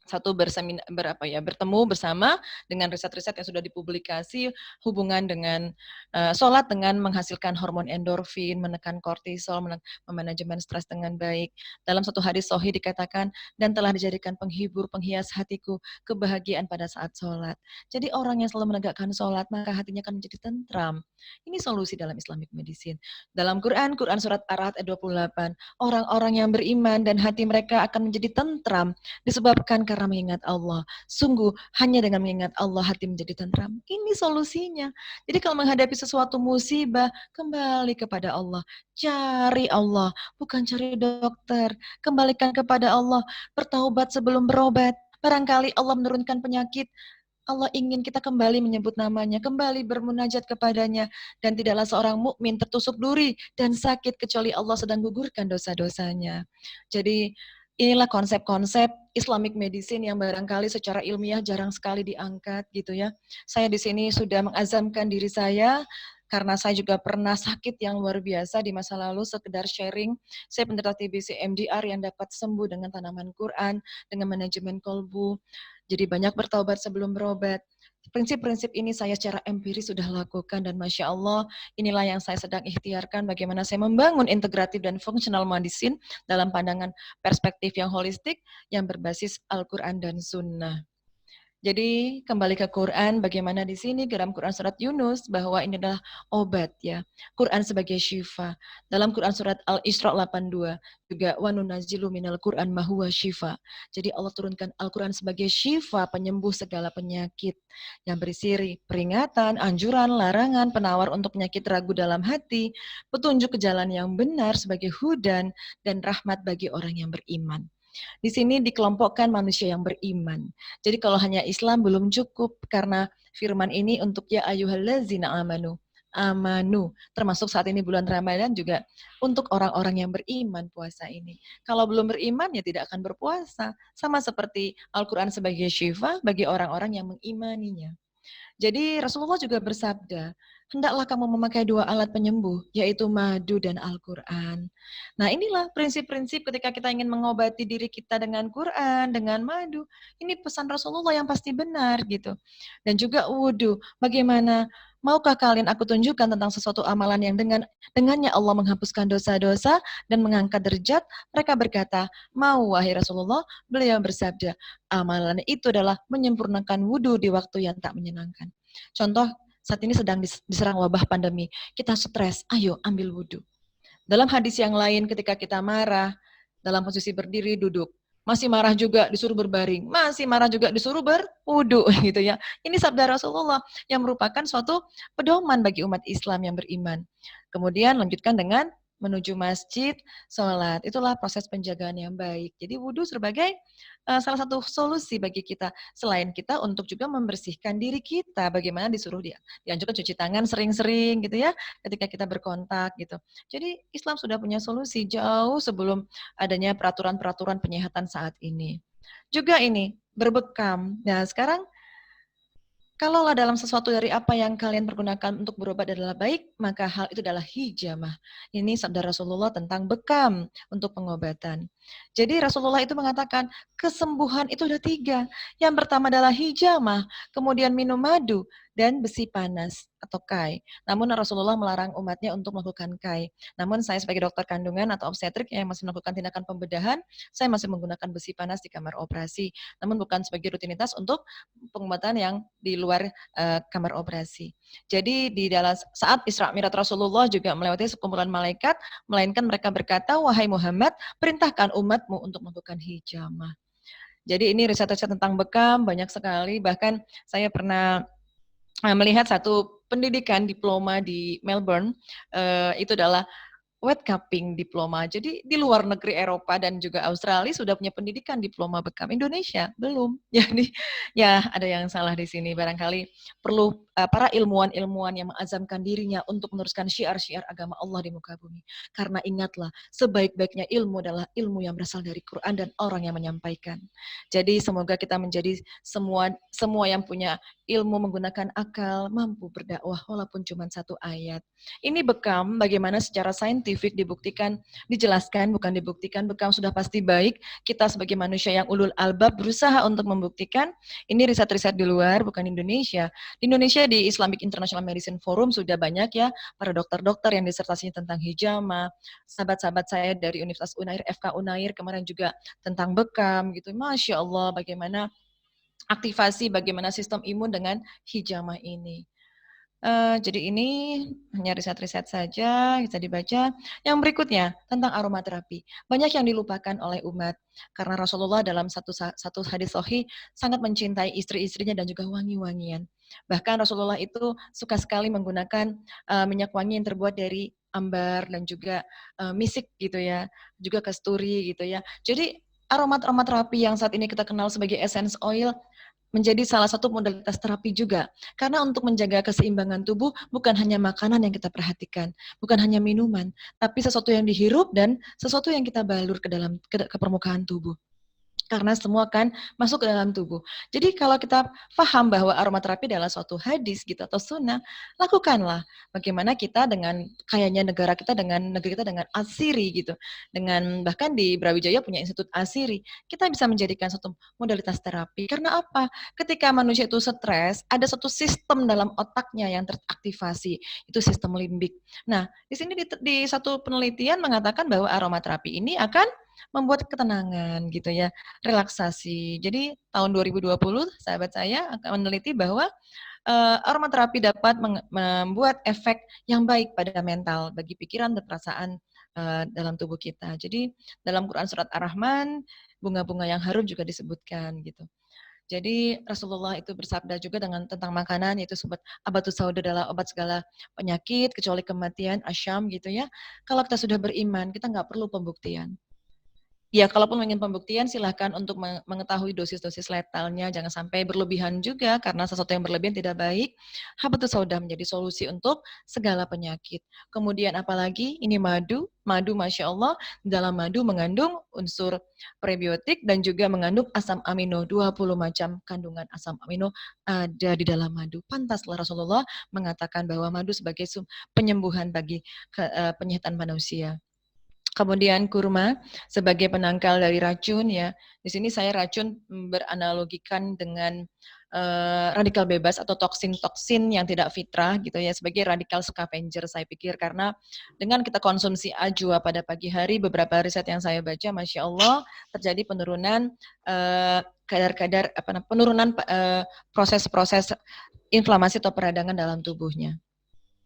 bertemu bersama dengan riset-riset yang sudah dipublikasi hubungan dengan sholat dengan menghasilkan hormon endorfin, menekan kortisol, memanajemen stres dengan baik. Dalam satu hadis sahih dikatakan, dan telah dijadikan penghibur, penghias hatiku, kebahagiaan pada saat sholat. Jadi orang yang selalu menegakkan sholat, maka hatinya akan menjadi tentram. Ini solusi dalam Islamic medicine. Dalam Quran surat Ar-Ra'd ayat 28, orang-orang yang beriman dan hati mereka akan menjadi tentram disebabkan karena mengingat Allah. Sungguh hanya dengan mengingat Allah hati menjadi tentram. Ini solusinya. Jadi kalau menghadapi sesuatu musibah, kembali kepada Allah. Cari Allah, bukan cari dokter. Kembalikan kepada Allah, bertaubat sebelum berobat. Barangkali Allah menurunkan penyakit, Allah ingin kita kembali menyebut namanya, kembali bermunajat kepadanya, dan tidaklah seorang mukmin tertusuk duri dan sakit kecuali Allah sedang gugurkan dosa-dosanya. Jadi inilah konsep-konsep Islamic medicine yang barangkali secara ilmiah jarang sekali diangkat gitu ya. Saya di sini sudah mengazamkan diri saya karena saya juga pernah sakit yang luar biasa di masa lalu, sekedar sharing. Saya penderita TBC MDR yang dapat sembuh dengan tanaman Quran, dengan manajemen kolbu. Jadi banyak bertaubat sebelum berobat. Prinsip-prinsip ini saya secara empiris sudah lakukan dan Masya Allah inilah yang saya sedang ikhtiarkan bagaimana saya membangun integratif dan functional medicine dalam pandangan perspektif yang holistik yang berbasis Al-Quran dan Sunnah. Jadi kembali ke Quran, bagaimana di sini dalam Quran surat Yunus bahwa ini adalah obat ya. Quran sebagai syifa. Dalam Quran surat Al-Isra 82 juga wa nunazzilu minal Quran ma huwa syifa. Jadi Allah turunkan Al-Quran sebagai syifa, penyembuh segala penyakit yang berisi peringatan, anjuran, larangan, penawar untuk penyakit ragu dalam hati, petunjuk ke jalan yang benar sebagai hudan dan rahmat bagi orang yang beriman. Di sini dikelompokkan manusia yang beriman. Jadi kalau hanya Islam belum cukup karena firman ini untuk ya ayyuhallazina amanu. Amanu, termasuk saat ini bulan Ramadan juga untuk orang-orang yang beriman puasa ini. Kalau belum beriman ya tidak akan berpuasa. Sama seperti Al-Quran sebagai syifa bagi orang-orang yang mengimaninya. Jadi Rasulullah juga bersabda, hendaklah kamu memakai dua alat penyembuh, yaitu madu dan Al-Quran. Nah inilah prinsip-prinsip ketika kita ingin mengobati diri kita dengan Quran, dengan madu. Ini pesan Rasulullah yang pasti benar gitu. Dan juga wudhu, bagaimana maukah kalian aku tunjukkan tentang sesuatu amalan yang dengannya Allah menghapuskan dosa-dosa dan mengangkat derajat? Mereka berkata, mau wahai Rasulullah. Beliau bersabda, amalan itu adalah menyempurnakan wudhu di waktu yang tak menyenangkan. Contoh, saat ini sedang diserang wabah pandemi, kita stres, ayo ambil wudhu. Dalam hadis yang lain ketika kita marah, dalam posisi berdiri, duduk. Masih marah juga disuruh berbaring, masih marah juga disuruh berwudu gitu ya. Ini sabda Rasulullah yang merupakan suatu pedoman bagi umat Islam yang beriman. Kemudian lanjutkan dengan menuju masjid, sholat. Itulah proses penjagaan yang baik. Jadi wudhu sebagai salah satu solusi bagi kita. Selain kita untuk juga membersihkan diri kita. Bagaimana disuruh dianjurkan cuci tangan sering-sering gitu ya. Ketika kita berkontak gitu. Jadi Islam sudah punya solusi jauh sebelum adanya peraturan-peraturan penyehatan saat ini. Juga ini, berbekam. Nah sekarang kalaulah dalam sesuatu dari apa yang kalian pergunakan untuk berobat adalah baik, maka hal itu adalah hijamah. Ini sabda Rasulullah tentang bekam untuk pengobatan. Jadi Rasulullah itu mengatakan, kesembuhan itu ada 3. Yang pertama adalah hijamah, kemudian minum madu, dan besi panas atau kai. Namun Rasulullah melarang umatnya untuk melakukan kai. Namun saya sebagai dokter kandungan atau obstetrik yang masih melakukan tindakan pembedahan, saya masih menggunakan besi panas di kamar operasi. Namun bukan sebagai rutinitas untuk pengobatan yang di luar kamar operasi. Jadi di dalam saat Isra Mi'raj Rasulullah juga melewati sekumpulan malaikat, melainkan mereka berkata, wahai Muhammad, perintahkan umatmu untuk melakukan hijamah. Jadi ini riset-riset tentang bekam banyak sekali, bahkan saya pernah melihat satu pendidikan diploma di Melbourne, itu adalah wet cupping diploma. Jadi di luar negeri Eropa dan juga Australia sudah punya pendidikan diploma bekam. Indonesia belum. Jadi ya ada yang salah di sini. Barangkali perlu para ilmuwan-ilmuwan yang mengazamkan dirinya untuk meneruskan syiar-syiar agama Allah di muka bumi. Karena ingatlah, sebaik-baiknya ilmu adalah ilmu yang berasal dari Quran dan orang yang menyampaikan. Jadi semoga kita menjadi semua yang punya ilmu menggunakan akal mampu berdakwah walaupun cuma 1 ayat. Ini bekam bagaimana secara saintis saintifik, dibuktikan, dijelaskan, bukan dibuktikan, bekam sudah pasti baik. Kita sebagai manusia yang ulul albab berusaha untuk membuktikan. Ini riset-riset di luar, bukan Indonesia. Di Indonesia di Islamic International Medicine Forum sudah banyak ya para dokter-dokter yang disertasinya tentang hijama. Sahabat-sahabat saya dari Universitas Unair, FK Unair kemarin juga tentang bekam gitu. Masya Allah bagaimana aktivasi, bagaimana sistem imun dengan hijama ini. Jadi ini hanya riset-riset saja, bisa dibaca. Yang berikutnya tentang aromaterapi. Banyak yang dilupakan oleh umat karena Rasulullah dalam satu hadis sahih sangat mencintai istri-istrinya dan juga wangi-wangian. Bahkan Rasulullah itu suka sekali menggunakan minyak wangi yang terbuat dari ambar dan juga misik gitu ya, juga kasturi gitu ya. Jadi aromaterapi yang saat ini kita kenal sebagai essence oil menjadi salah satu modalitas terapi juga. Karena untuk menjaga keseimbangan tubuh bukan hanya makanan yang kita perhatikan, bukan hanya minuman, tapi sesuatu yang dihirup dan sesuatu yang kita balur ke dalam ke permukaan tubuh. Karena semua kan masuk ke dalam tubuh. Jadi kalau kita paham bahwa aromaterapi adalah suatu hadis gitu atau sunnah, lakukanlah. Bagaimana kita dengan kayaknya negara kita dengan negeri kita dengan asiri gitu. Dengan bahkan di Brawijaya punya Institut Asiri. Kita bisa menjadikan suatu modalitas terapi. Karena apa? Ketika manusia itu stres, ada suatu sistem dalam otaknya yang teraktivasi. Itu sistem limbik. Nah, di sini di satu penelitian mengatakan bahwa aromaterapi ini akan membuat ketenangan gitu ya, relaksasi. Jadi tahun 2020 sahabat saya akan meneliti bahwa aromaterapi dapat membuat efek yang baik pada mental, bagi pikiran dan perasaan dalam tubuh kita. Jadi dalam Quran surat Ar-Rahman, bunga-bunga yang harum juga disebutkan gitu. Jadi Rasulullah itu bersabda juga dengan tentang makanan, yaitu sobat abatus sauda adalah obat segala penyakit kecuali kematian, asyam gitu ya. Kalau kita sudah beriman, kita nggak perlu pembuktian. Ya, kalaupun ingin pembuktian silahkan untuk mengetahui dosis-dosis letalnya, jangan sampai berlebihan juga karena sesuatu yang berlebihan tidak baik. Habatus sauda menjadi solusi untuk segala penyakit. Kemudian apalagi ini madu, Masya Allah, dalam madu mengandung unsur prebiotik dan juga mengandung asam amino, 20 macam kandungan asam amino ada di dalam madu. Pantaslah Rasulullah mengatakan bahwa madu sebagai penyembuhan bagi penyihatan manusia. Kemudian kurma sebagai penangkal dari racun ya. Di sini saya racun beranalogikan dengan radikal bebas atau toksin-toksin yang tidak fitrah gitu ya sebagai radikal scavenger saya pikir karena dengan kita konsumsi ajwa pada pagi hari beberapa riset yang saya baca Masya Allah terjadi penurunan kadar-kadar penurunan proses-proses inflamasi atau peradangan dalam tubuhnya.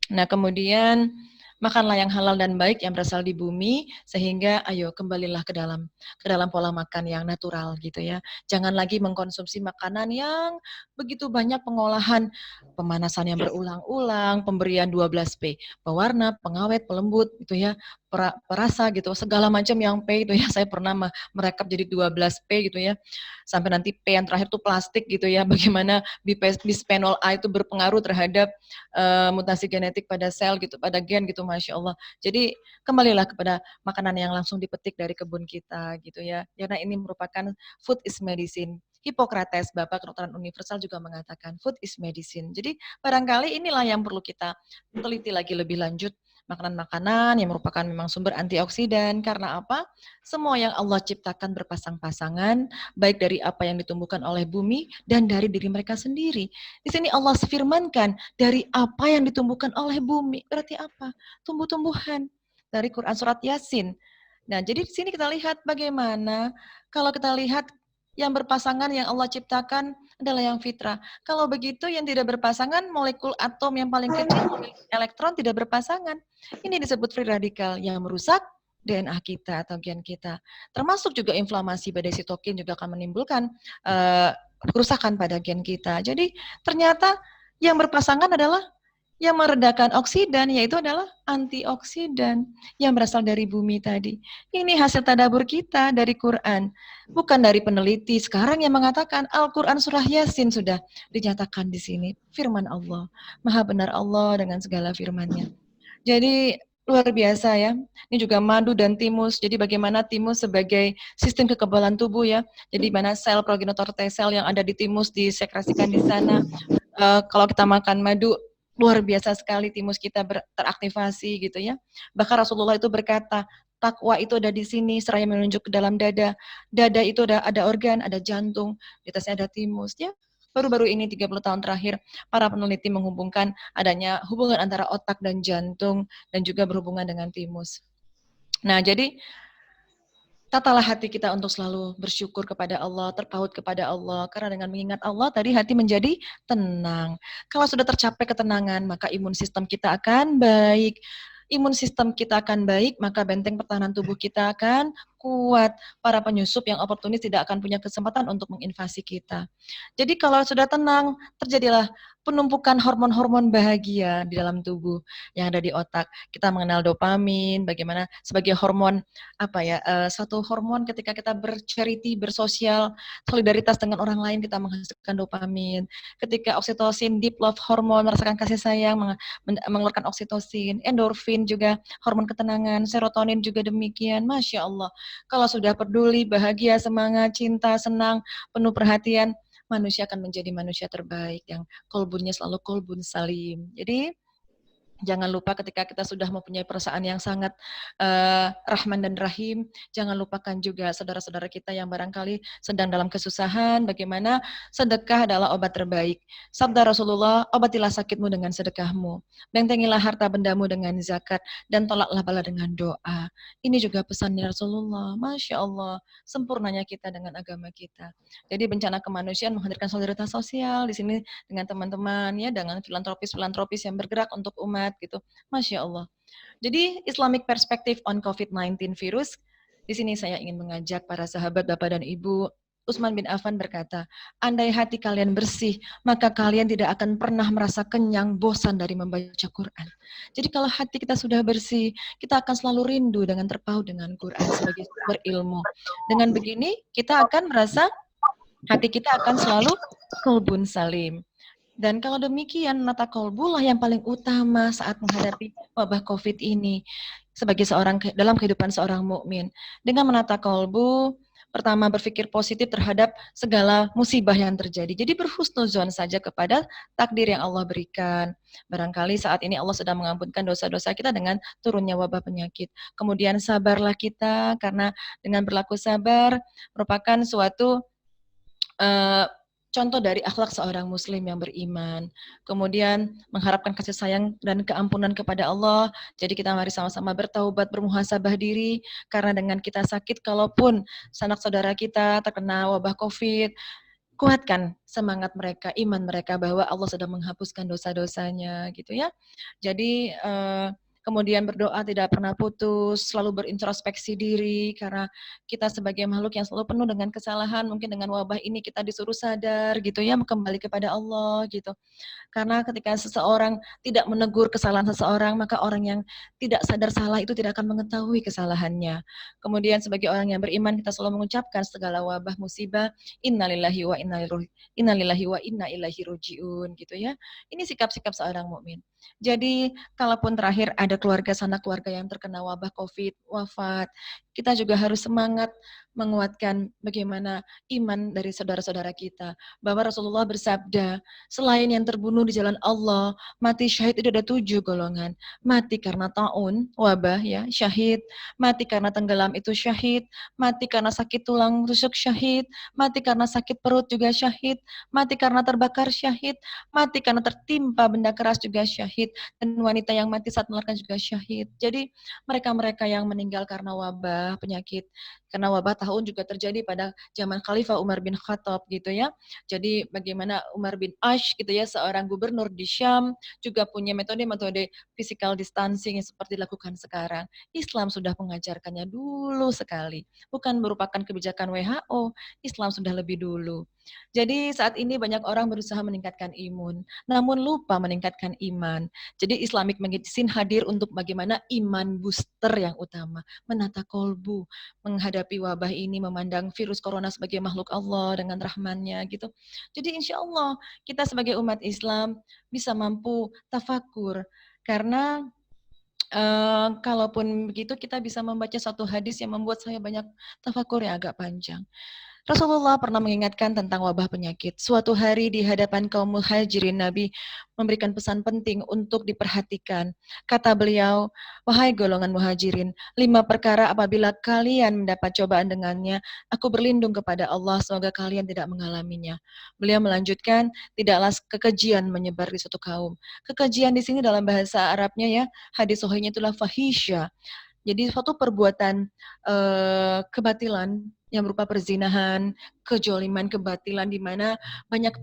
Nah, kemudian makanlah yang halal dan baik yang berasal di bumi sehingga ayo kembalilah ke dalam pola makan yang natural gitu ya. Jangan lagi mengkonsumsi makanan yang begitu banyak pengolahan, pemanasan yang berulang-ulang, pemberian 12P, pewarna, pengawet, pelembut gitu ya, perasa gitu, segala macam yang P itu ya. Saya pernah merekap jadi 12P gitu ya. Sampai nanti P yang terakhir itu plastik gitu ya. Bagaimana bisphenol A itu berpengaruh terhadap mutasi genetik pada sel gitu, pada gen gitu, Masya Allah. Jadi kembalilah kepada makanan yang langsung dipetik dari kebun kita gitu ya. Karena ini merupakan food is medicine. Hippocrates, Bapak Kedokteran Universal juga mengatakan food is medicine. Jadi barangkali inilah yang perlu kita teliti lagi lebih lanjut. Makanan-makanan yang merupakan memang sumber antioksidan. Karena apa? Semua yang Allah ciptakan berpasang-pasangan, baik dari apa yang ditumbuhkan oleh bumi dan dari diri mereka sendiri. Di sini Allah firmankan dari apa yang ditumbuhkan oleh bumi. Berarti apa? Tumbuh-tumbuhan. Dari Quran surat Yasin. Nah, jadi di sini kita lihat bagaimana kalau kita lihat yang berpasangan yang Allah ciptakan adalah yang fitrah. Kalau begitu yang tidak berpasangan, molekul atom yang paling kecil, elektron tidak berpasangan. Ini disebut free radical yang merusak DNA kita atau gen kita. Termasuk juga inflamasi badai sitokin juga akan menimbulkan kerusakan pada gen kita. Jadi ternyata yang berpasangan adalah yang meredakan oksidan, yaitu adalah antioksidan yang berasal dari bumi tadi. Ini hasil tadabur kita dari Quran, bukan dari peneliti. Sekarang yang mengatakan Al-Quran surah Yasin sudah dinyatakan di sini. Firman Allah, maha benar Allah dengan segala firman-Nya. Jadi luar biasa ya. Ini juga madu dan timus. Jadi bagaimana timus sebagai sistem kekebalan tubuh ya. Jadi mana sel progenitor T sel yang ada di timus disekresikan di sana. Kalau kita makan madu luar biasa sekali timus kita teraktivasi gitu ya. Bahkan Rasulullah itu berkata, takwa itu ada di sini, seraya menunjuk ke dalam dada. Dada itu ada organ, ada jantung, di atasnya ada timus. Ya, baru-baru ini 30 tahun terakhir, para peneliti menghubungkan adanya hubungan antara otak dan jantung, dan juga berhubungan dengan timus. Nah, jadi tatalah hati kita untuk selalu bersyukur kepada Allah, terpaut kepada Allah. Karena dengan mengingat Allah, tadi hati menjadi tenang. Kalau sudah tercapai ketenangan, maka imun sistem kita akan baik. Imun sistem kita akan baik, maka benteng pertahanan tubuh kita akan kuat. Para penyusup yang oportunis tidak akan punya kesempatan untuk menginvasi kita. Jadi kalau sudah tenang, terjadilah penumpukan hormon-hormon bahagia di dalam tubuh yang ada di otak. Kita mengenal dopamin, bagaimana sebagai hormon suatu hormon ketika kita bercharity, bersosial, solidaritas dengan orang lain, kita menghasilkan dopamin. Ketika oksitosin, deep love hormon, merasakan kasih sayang, mengeluarkan oksitosin, endorfin juga, hormon ketenangan, serotonin juga demikian. Masya Allah. Kalau sudah peduli, bahagia, semangat, cinta, senang, penuh perhatian, manusia akan menjadi manusia terbaik yang kolbunnya selalu kolbun salim. Jadi jangan lupa ketika kita sudah mempunyai perasaan yang sangat rahman dan rahim, jangan lupakan juga saudara-saudara kita yang barangkali sedang dalam kesusahan, bagaimana sedekah adalah obat terbaik. Sabda Rasulullah, obatilah sakitmu dengan sedekahmu, bentengilah harta bendamu dengan zakat, dan tolaklah bala dengan doa. Ini juga pesannya Rasulullah. Masya Allah, sempurnanya kita dengan agama kita. Jadi bencana kemanusiaan menghadirkan solidaritas sosial di sini dengan teman-teman ya, dengan filantropis-filantropis yang bergerak untuk umat gitu. Masya Allah. Jadi Islamic perspective on COVID-19 virus, di sini saya ingin mengajak para sahabat Bapak dan Ibu. Utsman bin Affan berkata, andai hati kalian bersih, maka kalian tidak akan pernah merasa kenyang, bosan dari membaca Quran. Jadi kalau hati kita sudah bersih, kita akan selalu rindu dengan terpaut dengan Quran sebagai sumber ilmu. Dengan begini, kita akan merasa hati kita akan selalu kolbun salim. Dan kalau demikian, nata kolbulah yang paling utama saat menghadapi wabah COVID ini sebagai dalam kehidupan seorang mukmin. Dengan menata kolbu, pertama berpikir positif terhadap segala musibah yang terjadi. Jadi berhusnuzon saja kepada takdir yang Allah berikan. Barangkali saat ini Allah sedang mengampunkan dosa-dosa kita dengan turunnya wabah penyakit. Kemudian sabarlah kita, karena dengan berlaku sabar merupakan suatu contoh dari akhlak seorang muslim yang beriman. Kemudian mengharapkan kasih sayang dan keampunan kepada Allah. Jadi kita mari sama-sama bertaubat, bermuhasabah diri. Karena dengan kita sakit, kalaupun sanak saudara kita terkena wabah COVID, kuatkan semangat mereka, iman mereka bahwa Allah sedang menghapuskan dosa-dosanya gitu ya. Jadi kemudian berdoa tidak pernah putus, selalu berintrospeksi diri, karena kita sebagai makhluk yang selalu penuh dengan kesalahan, mungkin dengan wabah ini kita disuruh sadar gitu ya, kembali kepada Allah gitu. Karena ketika seseorang tidak menegur kesalahan seseorang, maka orang yang tidak sadar salah itu tidak akan mengetahui kesalahannya. Kemudian sebagai orang yang beriman, kita selalu mengucapkan segala wabah musibah, innalillahi wa inna ilaihi rojiun gitu ya. Ini sikap-sikap seorang mukmin. Jadi, kalaupun terakhir ada keluarga sanak keluarga yang terkena wabah COVID, wafat, kita juga harus semangat menguatkan bagaimana iman dari saudara-saudara kita. Bahwa Rasulullah bersabda, selain yang terbunuh di jalan Allah, mati syahid itu ada 7 golongan. Mati karena taun, wabah ya, syahid. Mati karena tenggelam itu syahid. Mati karena sakit tulang rusuk syahid. Mati karena sakit perut juga syahid. Mati karena terbakar syahid. Mati karena tertimpa benda keras juga syahid. Dan wanita yang mati saat melahirkan juga syahid. Jadi mereka-mereka yang meninggal karena wabah, penyakit, karena wabah tahun juga terjadi pada zaman Khalifah Umar bin Khattab gitu ya. Jadi bagaimana Umar bin Ash gitu ya, seorang gubernur di Syam, juga punya metode-metode physical distancing yang seperti dilakukan sekarang. Islam sudah mengajarkannya dulu sekali. Bukan merupakan kebijakan WHO, Islam sudah lebih dulu. Jadi saat ini banyak orang berusaha meningkatkan imun, namun lupa meningkatkan iman. Jadi Islamic Medicine hadir untuk bagaimana iman booster yang utama, menata kolbu, menghadapi wabah ini, memandang virus corona sebagai makhluk Allah dengan rahmannya gitu. Jadi insya Allah kita sebagai umat Islam bisa mampu tafakur, karena kalaupun begitu kita bisa membaca satu hadis yang membuat saya banyak tafakur yang agak panjang. Rasulullah pernah mengingatkan tentang wabah penyakit. Suatu hari di hadapan kaum muhajirin, Nabi memberikan pesan penting untuk diperhatikan. Kata beliau, wahai golongan muhajirin, 5 perkara apabila kalian mendapat cobaan dengannya, aku berlindung kepada Allah, semoga kalian tidak mengalaminya. Beliau melanjutkan, tidaklah kekejian menyebar di suatu kaum. Kekejian di sini dalam bahasa Arabnya ya, hadis sahihnya itulah fahisya. Jadi suatu perbuatan kebatilan yang berupa perzinahan, kejoliman, kebatilan di mana banyak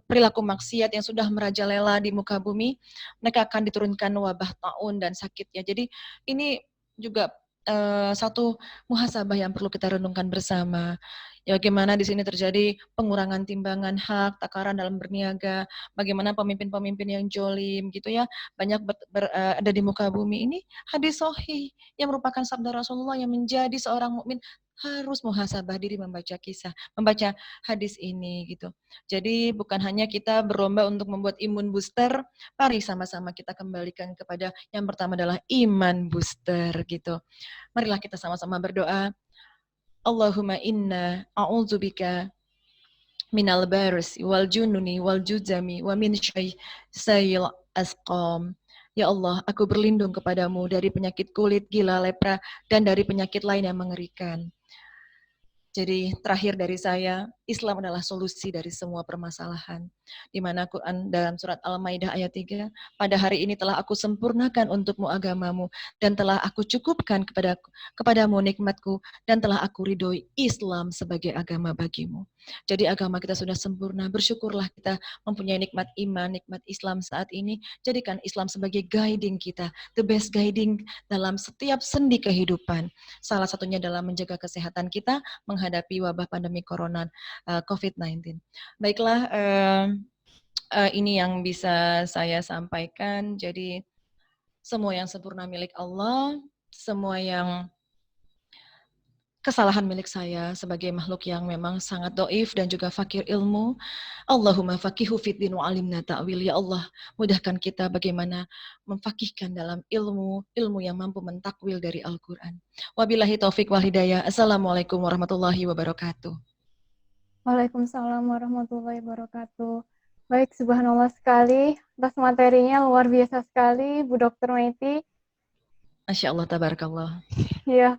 perilaku maksiat yang sudah merajalela di muka bumi, mereka akan diturunkan wabah taun dan sakitnya. Jadi ini juga satu muhasabah yang perlu kita renungkan bersama. Ya, bagaimana di sini terjadi pengurangan timbangan hak, takaran dalam berniaga, bagaimana pemimpin-pemimpin yang jolim gitu ya, banyak ada di muka bumi ini. Hadis sahih yang merupakan sabda Rasulullah yang menjadi seorang mukmin harus muhasabah diri membaca hadis ini gitu. Jadi bukan hanya kita berlomba untuk membuat imun booster, mari sama-sama kita kembalikan kepada yang pertama adalah iman booster gitu. Marilah kita sama-sama berdoa. Allahumma inna a'udzubika minal baris wal jununi wal juzami wa min syai'il asqam. Ya Allah, aku berlindung kepadamu dari penyakit kulit, gila, lepra, dan dari penyakit lain yang mengerikan. Jadi terakhir dari saya, Islam adalah solusi dari semua permasalahan. Di mana Quran dalam surat Al-Maidah ayat 3, pada hari ini telah aku sempurnakan untukmu agamamu, dan telah aku cukupkan kepadamu nikmatku, dan telah aku ridhoi Islam sebagai agama bagimu. Jadi agama kita sudah sempurna, bersyukurlah kita mempunyai nikmat iman, nikmat Islam saat ini, jadikan Islam sebagai guiding kita, the best guiding dalam setiap sendi kehidupan. Salah satunya dalam menjaga kesehatan kita, menghadapi wabah pandemi corona COVID-19. Baiklah, ini yang bisa saya sampaikan. Jadi semua yang sempurna milik Allah, semua yang kesalahan milik saya sebagai makhluk yang memang sangat doif dan juga fakir ilmu. Allahumma faqihu fid din wa alimna ta'wil. Ya Allah, mudahkan kita bagaimana memfakihkan dalam ilmu yang mampu mentakwil dari Al-Quran. Wabillahi taufik wal hidayah. Assalamualaikum warahmatullahi wabarakatuh. Waalaikumsalam warahmatullahi wabarakatuh. Baik, subhanallah sekali. Atas materinya luar biasa sekali, Bu Dr. Maiti. Masya Allah, tabarakallah. Ya,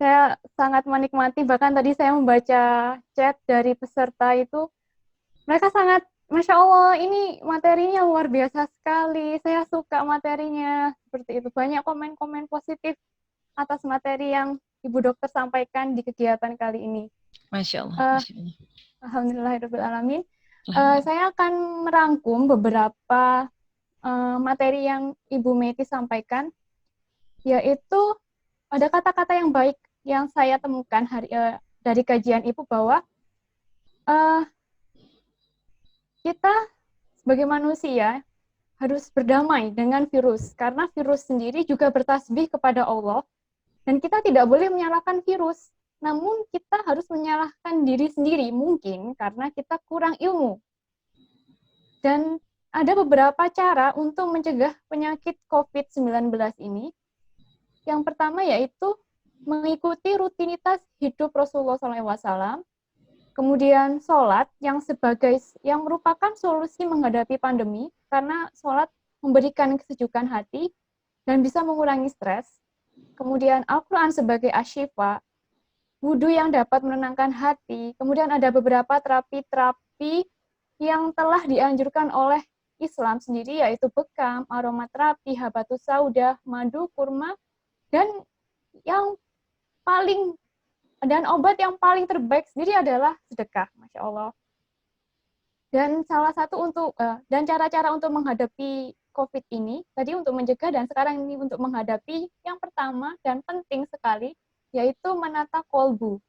saya sangat menikmati, bahkan tadi saya membaca chat dari peserta itu, mereka sangat, Masya Allah, ini materinya luar biasa sekali, saya suka materinya, seperti itu. Banyak komen-komen positif atas materi yang Ibu Dokter sampaikan di kegiatan kali ini. Masya Allah. Masya Allah. Alhamdulillahirrahmanirrahim. Saya akan merangkum beberapa materi yang Ibu Meti sampaikan, yaitu ada kata-kata yang baik yang saya temukan dari kajian Ibu bahwa kita sebagai manusia harus berdamai dengan virus, karena virus sendiri juga bertasbih kepada Allah, dan kita tidak boleh menyalahkan virus. Namun kita harus menyalahkan diri sendiri, mungkin karena kita kurang ilmu. Dan ada beberapa cara untuk mencegah penyakit COVID-19 ini. Yang pertama yaitu mengikuti rutinitas hidup Rasulullah SAW, kemudian sholat yang merupakan solusi menghadapi pandemi, karena sholat memberikan kesejukan hati dan bisa mengurangi stres. Kemudian Al-Quran sebagai asyifa, wudhu yang dapat menenangkan hati. Kemudian ada beberapa terapi-terapi yang telah dianjurkan oleh Islam sendiri, yaitu bekam, aromaterapi, habatus sauda, madu, kurma, dan obat yang paling terbaik sendiri adalah sedekah, Masya Allah. Dan dan cara-cara untuk menghadapi COVID ini, tadi untuk mencegah dan sekarang ini untuk menghadapi, yang pertama dan penting sekali, yaitu menata kolbu.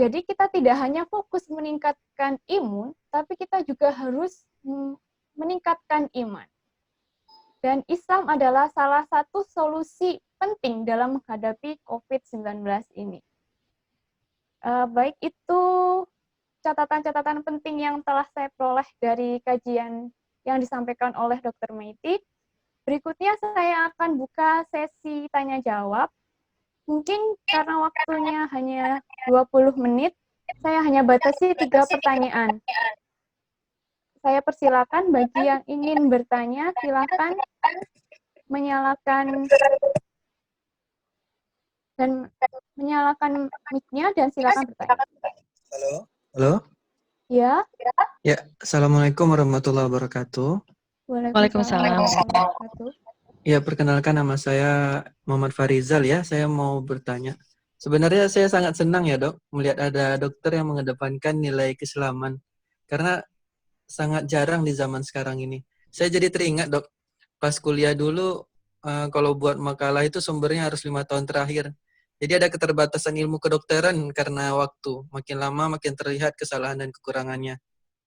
Jadi kita tidak hanya fokus meningkatkan imun, tapi kita juga harus meningkatkan iman. Dan Islam adalah salah satu solusi penting dalam menghadapi COVID-19 ini. Baik itu catatan-catatan penting yang telah saya peroleh dari kajian yang disampaikan oleh Dr. Maiti. Berikutnya saya akan buka sesi tanya-jawab. Mungkin karena waktunya hanya 20 menit, saya hanya batasi 3 pertanyaan. Saya persilakan bagi yang ingin bertanya, silakan menyalakan mic-nya dan silakan bertanya. Halo. Halo. Ya, Ya, Assalamualaikum warahmatullahi wabarakatuh. Waalaikumsalam warahmatullahi wabarakatuh. Ya, perkenalkan nama saya Muhammad Farizal ya. Saya mau bertanya. Sebenarnya saya sangat senang ya, Dok, melihat ada dokter yang mengedepankan nilai keislaman. Karena sangat jarang di zaman sekarang ini. Saya jadi teringat, Dok, pas kuliah dulu, kalau buat makalah itu sumbernya harus 5 tahun terakhir. Jadi ada keterbatasan ilmu kedokteran karena waktu. Makin lama makin terlihat kesalahan dan kekurangannya.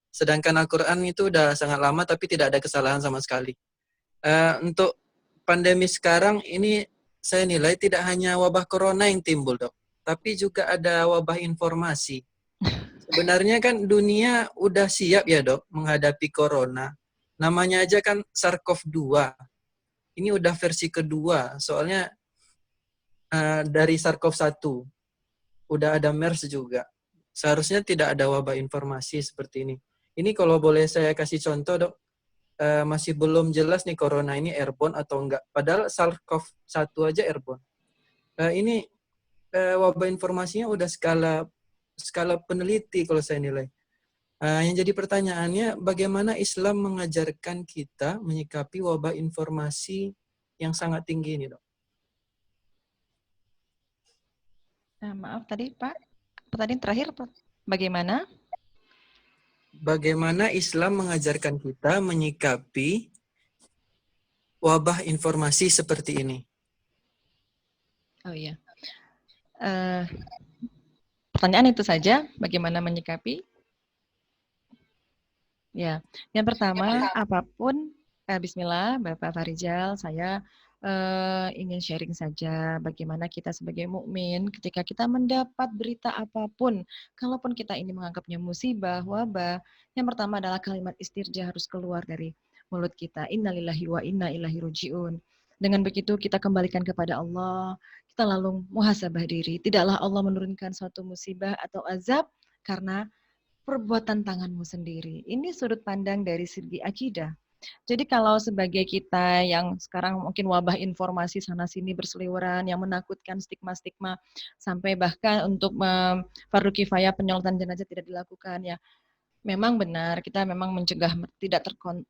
Sedangkan Al-Quran itu udah sangat lama tapi tidak ada kesalahan sama sekali. Untuk pandemi sekarang ini saya nilai tidak hanya wabah corona yang timbul, Dok, tapi juga ada wabah informasi. Sebenarnya kan dunia udah siap ya, Dok, menghadapi corona. Namanya aja kan SARS-CoV-2. Ini udah versi kedua, soalnya dari SARS-CoV-1 udah ada MERS juga. Seharusnya tidak ada wabah informasi seperti ini. Ini kalau boleh saya kasih contoh, Dok, masih belum jelas nih corona ini airborne atau enggak. Padahal SARS-CoV-1 aja airborne. Ini wabah informasinya udah skala peneliti kalau saya nilai. Yang jadi pertanyaannya, bagaimana Islam mengajarkan kita menyikapi wabah informasi yang sangat tinggi ini, Dok? Maaf tadi Pak, pertanyaan terakhir bagaimana? Bagaimana Islam mengajarkan kita menyikapi wabah informasi seperti ini? Oh iya. Pertanyaan itu saja, bagaimana menyikapi? Ya, yang pertama, apapun, Bismillah, Bapak Farizal, saya ingin sharing saja bagaimana kita sebagai mukmin ketika kita mendapat berita apapun, kalaupun kita ini menganggapnya musibah, wabah, yang pertama adalah kalimat istirja harus keluar dari mulut kita. Innalillahi wa inna ilaihi rajiun. Dengan begitu kita kembalikan kepada Allah, kita lalu muhasabah diri. Tidaklah Allah menurunkan suatu musibah atau azab karena perbuatan tanganmu sendiri. Ini sudut pandang dari segi akidah. Jadi kalau sebagai kita yang sekarang mungkin wabah informasi sana-sini berseliweran, yang menakutkan stigma-stigma, sampai bahkan untuk fardu kifayah penyolotan jenazah tidak dilakukan ya. Memang benar, kita memang mencegah tidak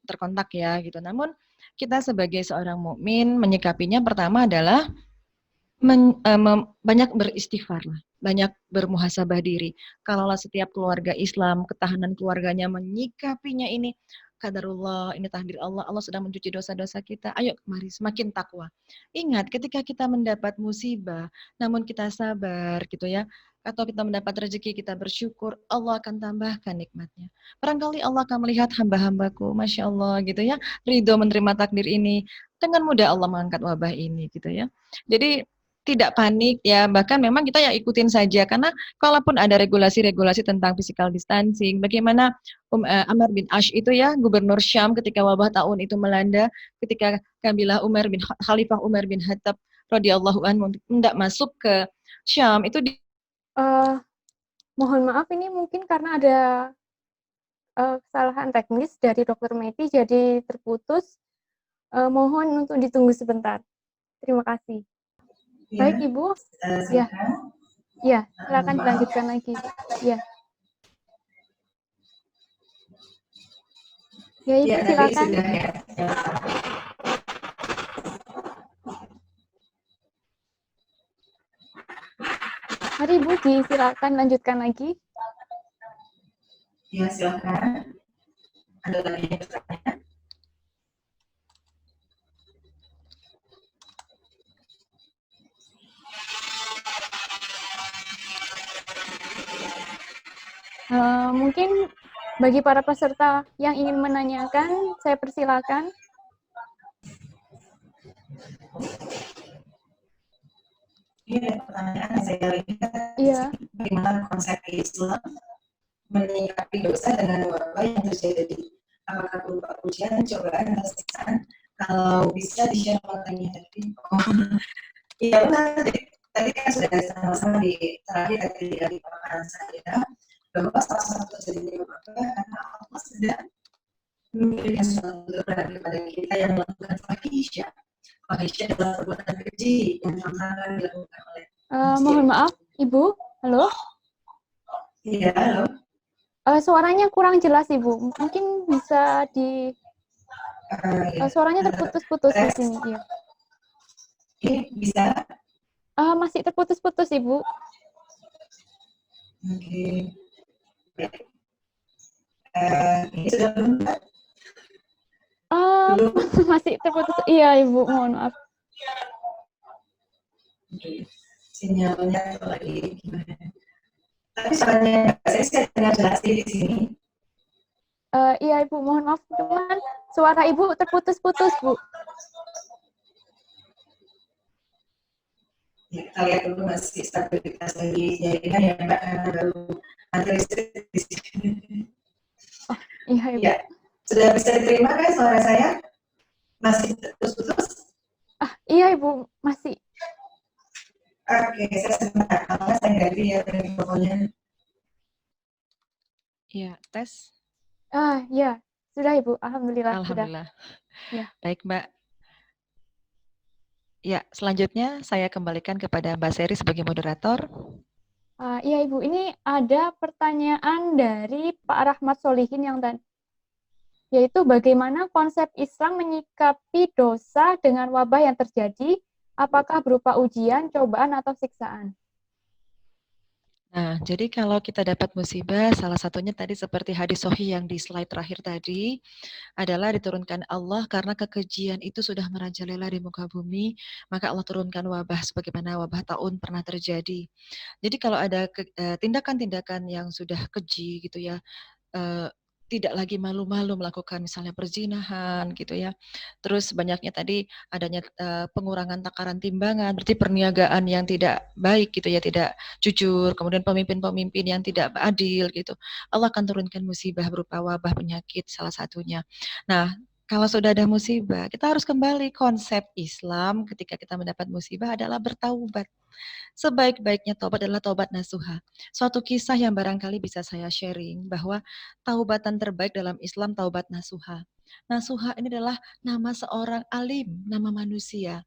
terkontak ya gitu. Namun kita sebagai seorang mukmin menyikapinya pertama adalah banyak beristighfar lah, banyak bermuhasabah diri. Kalaulah setiap keluarga Islam, ketahanan keluarganya menyikapinya ini, qadarullah, ini takdir Allah, Allah sedang mencuci dosa-dosa kita. Ayo mari semakin takwa. Ingat ketika kita mendapat musibah, namun kita sabar gitu ya, atau kita mendapat rezeki, kita bersyukur, Allah akan tambahkan nikmatnya. Barangkali Allah akan melihat hamba-hambaku, Masya Allah gitu ya, ridho menerima takdir ini, dengan mudah Allah mengangkat wabah ini gitu ya. Jadi tidak panik ya, bahkan memang kita ya ikutin saja karena kalaupun ada regulasi-regulasi tentang physical distancing, bagaimana Amr bin Ash itu ya, gubernur Syam ketika wabah taun itu melanda, ketika kabilah Khalifah Umar bin Khattab radhiyallahu anhu tidak masuk ke Syam itu mohon maaf ini mungkin karena ada kesalahan teknis dari Dokter Meti jadi terputus. Mohon untuk ditunggu sebentar. Terima kasih. Ya. Baik Ibu, ya, silakan dilanjutkan lagi. Ya, ya Ibu silakan. Mari Ibu, silakan lanjutkan lagi. Ya silakan. Ada lagi yang bertanya? Mungkin bagi para peserta yang ingin menanyakan, saya persilakan. Ini ada pertanyaan yang saya lihat. Iya. Bagaimana konsep Islam menyikapi dosa dengan wabah yang terjadi? Apakah berupa ujian, cobaan, atau siksaan? Kalau bisa di-share maknanya tadi. Iya benar. Tadi kan sudah sama-sama di terakhir dari pemaparan saya. bahwa salah satu terjadinya wabah karena Allah sedang memberikan suatu teguran kepada kita yang melakukan fahisyah. Fahisyah adalah perbuatan keji yang akan dilakukan oleh manusia. Mohon maaf, Ibu. Halo? Iya, halo. Suaranya kurang jelas, Ibu. Mungkin bisa di... Ya. suaranya terputus-putus di Tes. sini. Iya. Ini bisa? Masih terputus-putus, Ibu. Oke. Baik. Ini sudah belum? Belum. Masih terputus. Iya, Ibu. Mohon maaf. Oke. Sinyalnya lagi gimana? Tapi soalnya saya dengar jelas di sini. Iya, Ibu. Mohon maaf. Cuman suara Ibu terputus-putus, Bu. Ya, kita lihat dulu masih stabilitas lagi jaringan ya Mbak, karena baru antri listrik di sini. Oh, iya, Ibu. Ya, sudah bisa diterima kan suara saya? Masih putus-putus? Iya, Ibu. Masih. Oke, saya sebentar. Kalau saya ganti ya dari pokoknya. Iya, tes. Ya. Sudah, Ibu. Alhamdulillah. Alhamdulillah. Sudah. Ya. Baik, Mbak. Ya, selanjutnya saya kembalikan kepada Mbak Seri sebagai moderator. Iya, Ibu. Ini ada pertanyaan dari Pak Rahmat Solihin yang tadi, yaitu bagaimana konsep Islam menyikapi dosa dengan wabah yang terjadi, apakah berupa ujian, cobaan, atau siksaan? Nah, jadi kalau kita dapat musibah, salah satunya tadi seperti hadis sahih yang di slide terakhir tadi, adalah diturunkan Allah karena kekejian itu sudah merajalela di muka bumi, maka Allah turunkan wabah sebagaimana wabah taun pernah terjadi. Jadi kalau ada tindakan-tindakan yang sudah keji gitu ya, tidak lagi malu-malu melakukan misalnya perzinahan gitu ya. Terus banyaknya tadi adanya pengurangan takaran timbangan, berarti perniagaan yang tidak baik gitu ya, tidak jujur, kemudian pemimpin-pemimpin yang tidak adil gitu. Allah akan turunkan musibah berupa wabah penyakit salah satunya. Nah, kalau sudah ada musibah, kita harus kembali konsep Islam ketika kita mendapat musibah adalah bertaubat. Sebaik-baiknya taubat adalah taubat nasuha. Suatu kisah yang barangkali bisa saya sharing bahwa taubatan terbaik dalam Islam taubat nasuha. Nasuha ini adalah nama seorang alim, nama manusia.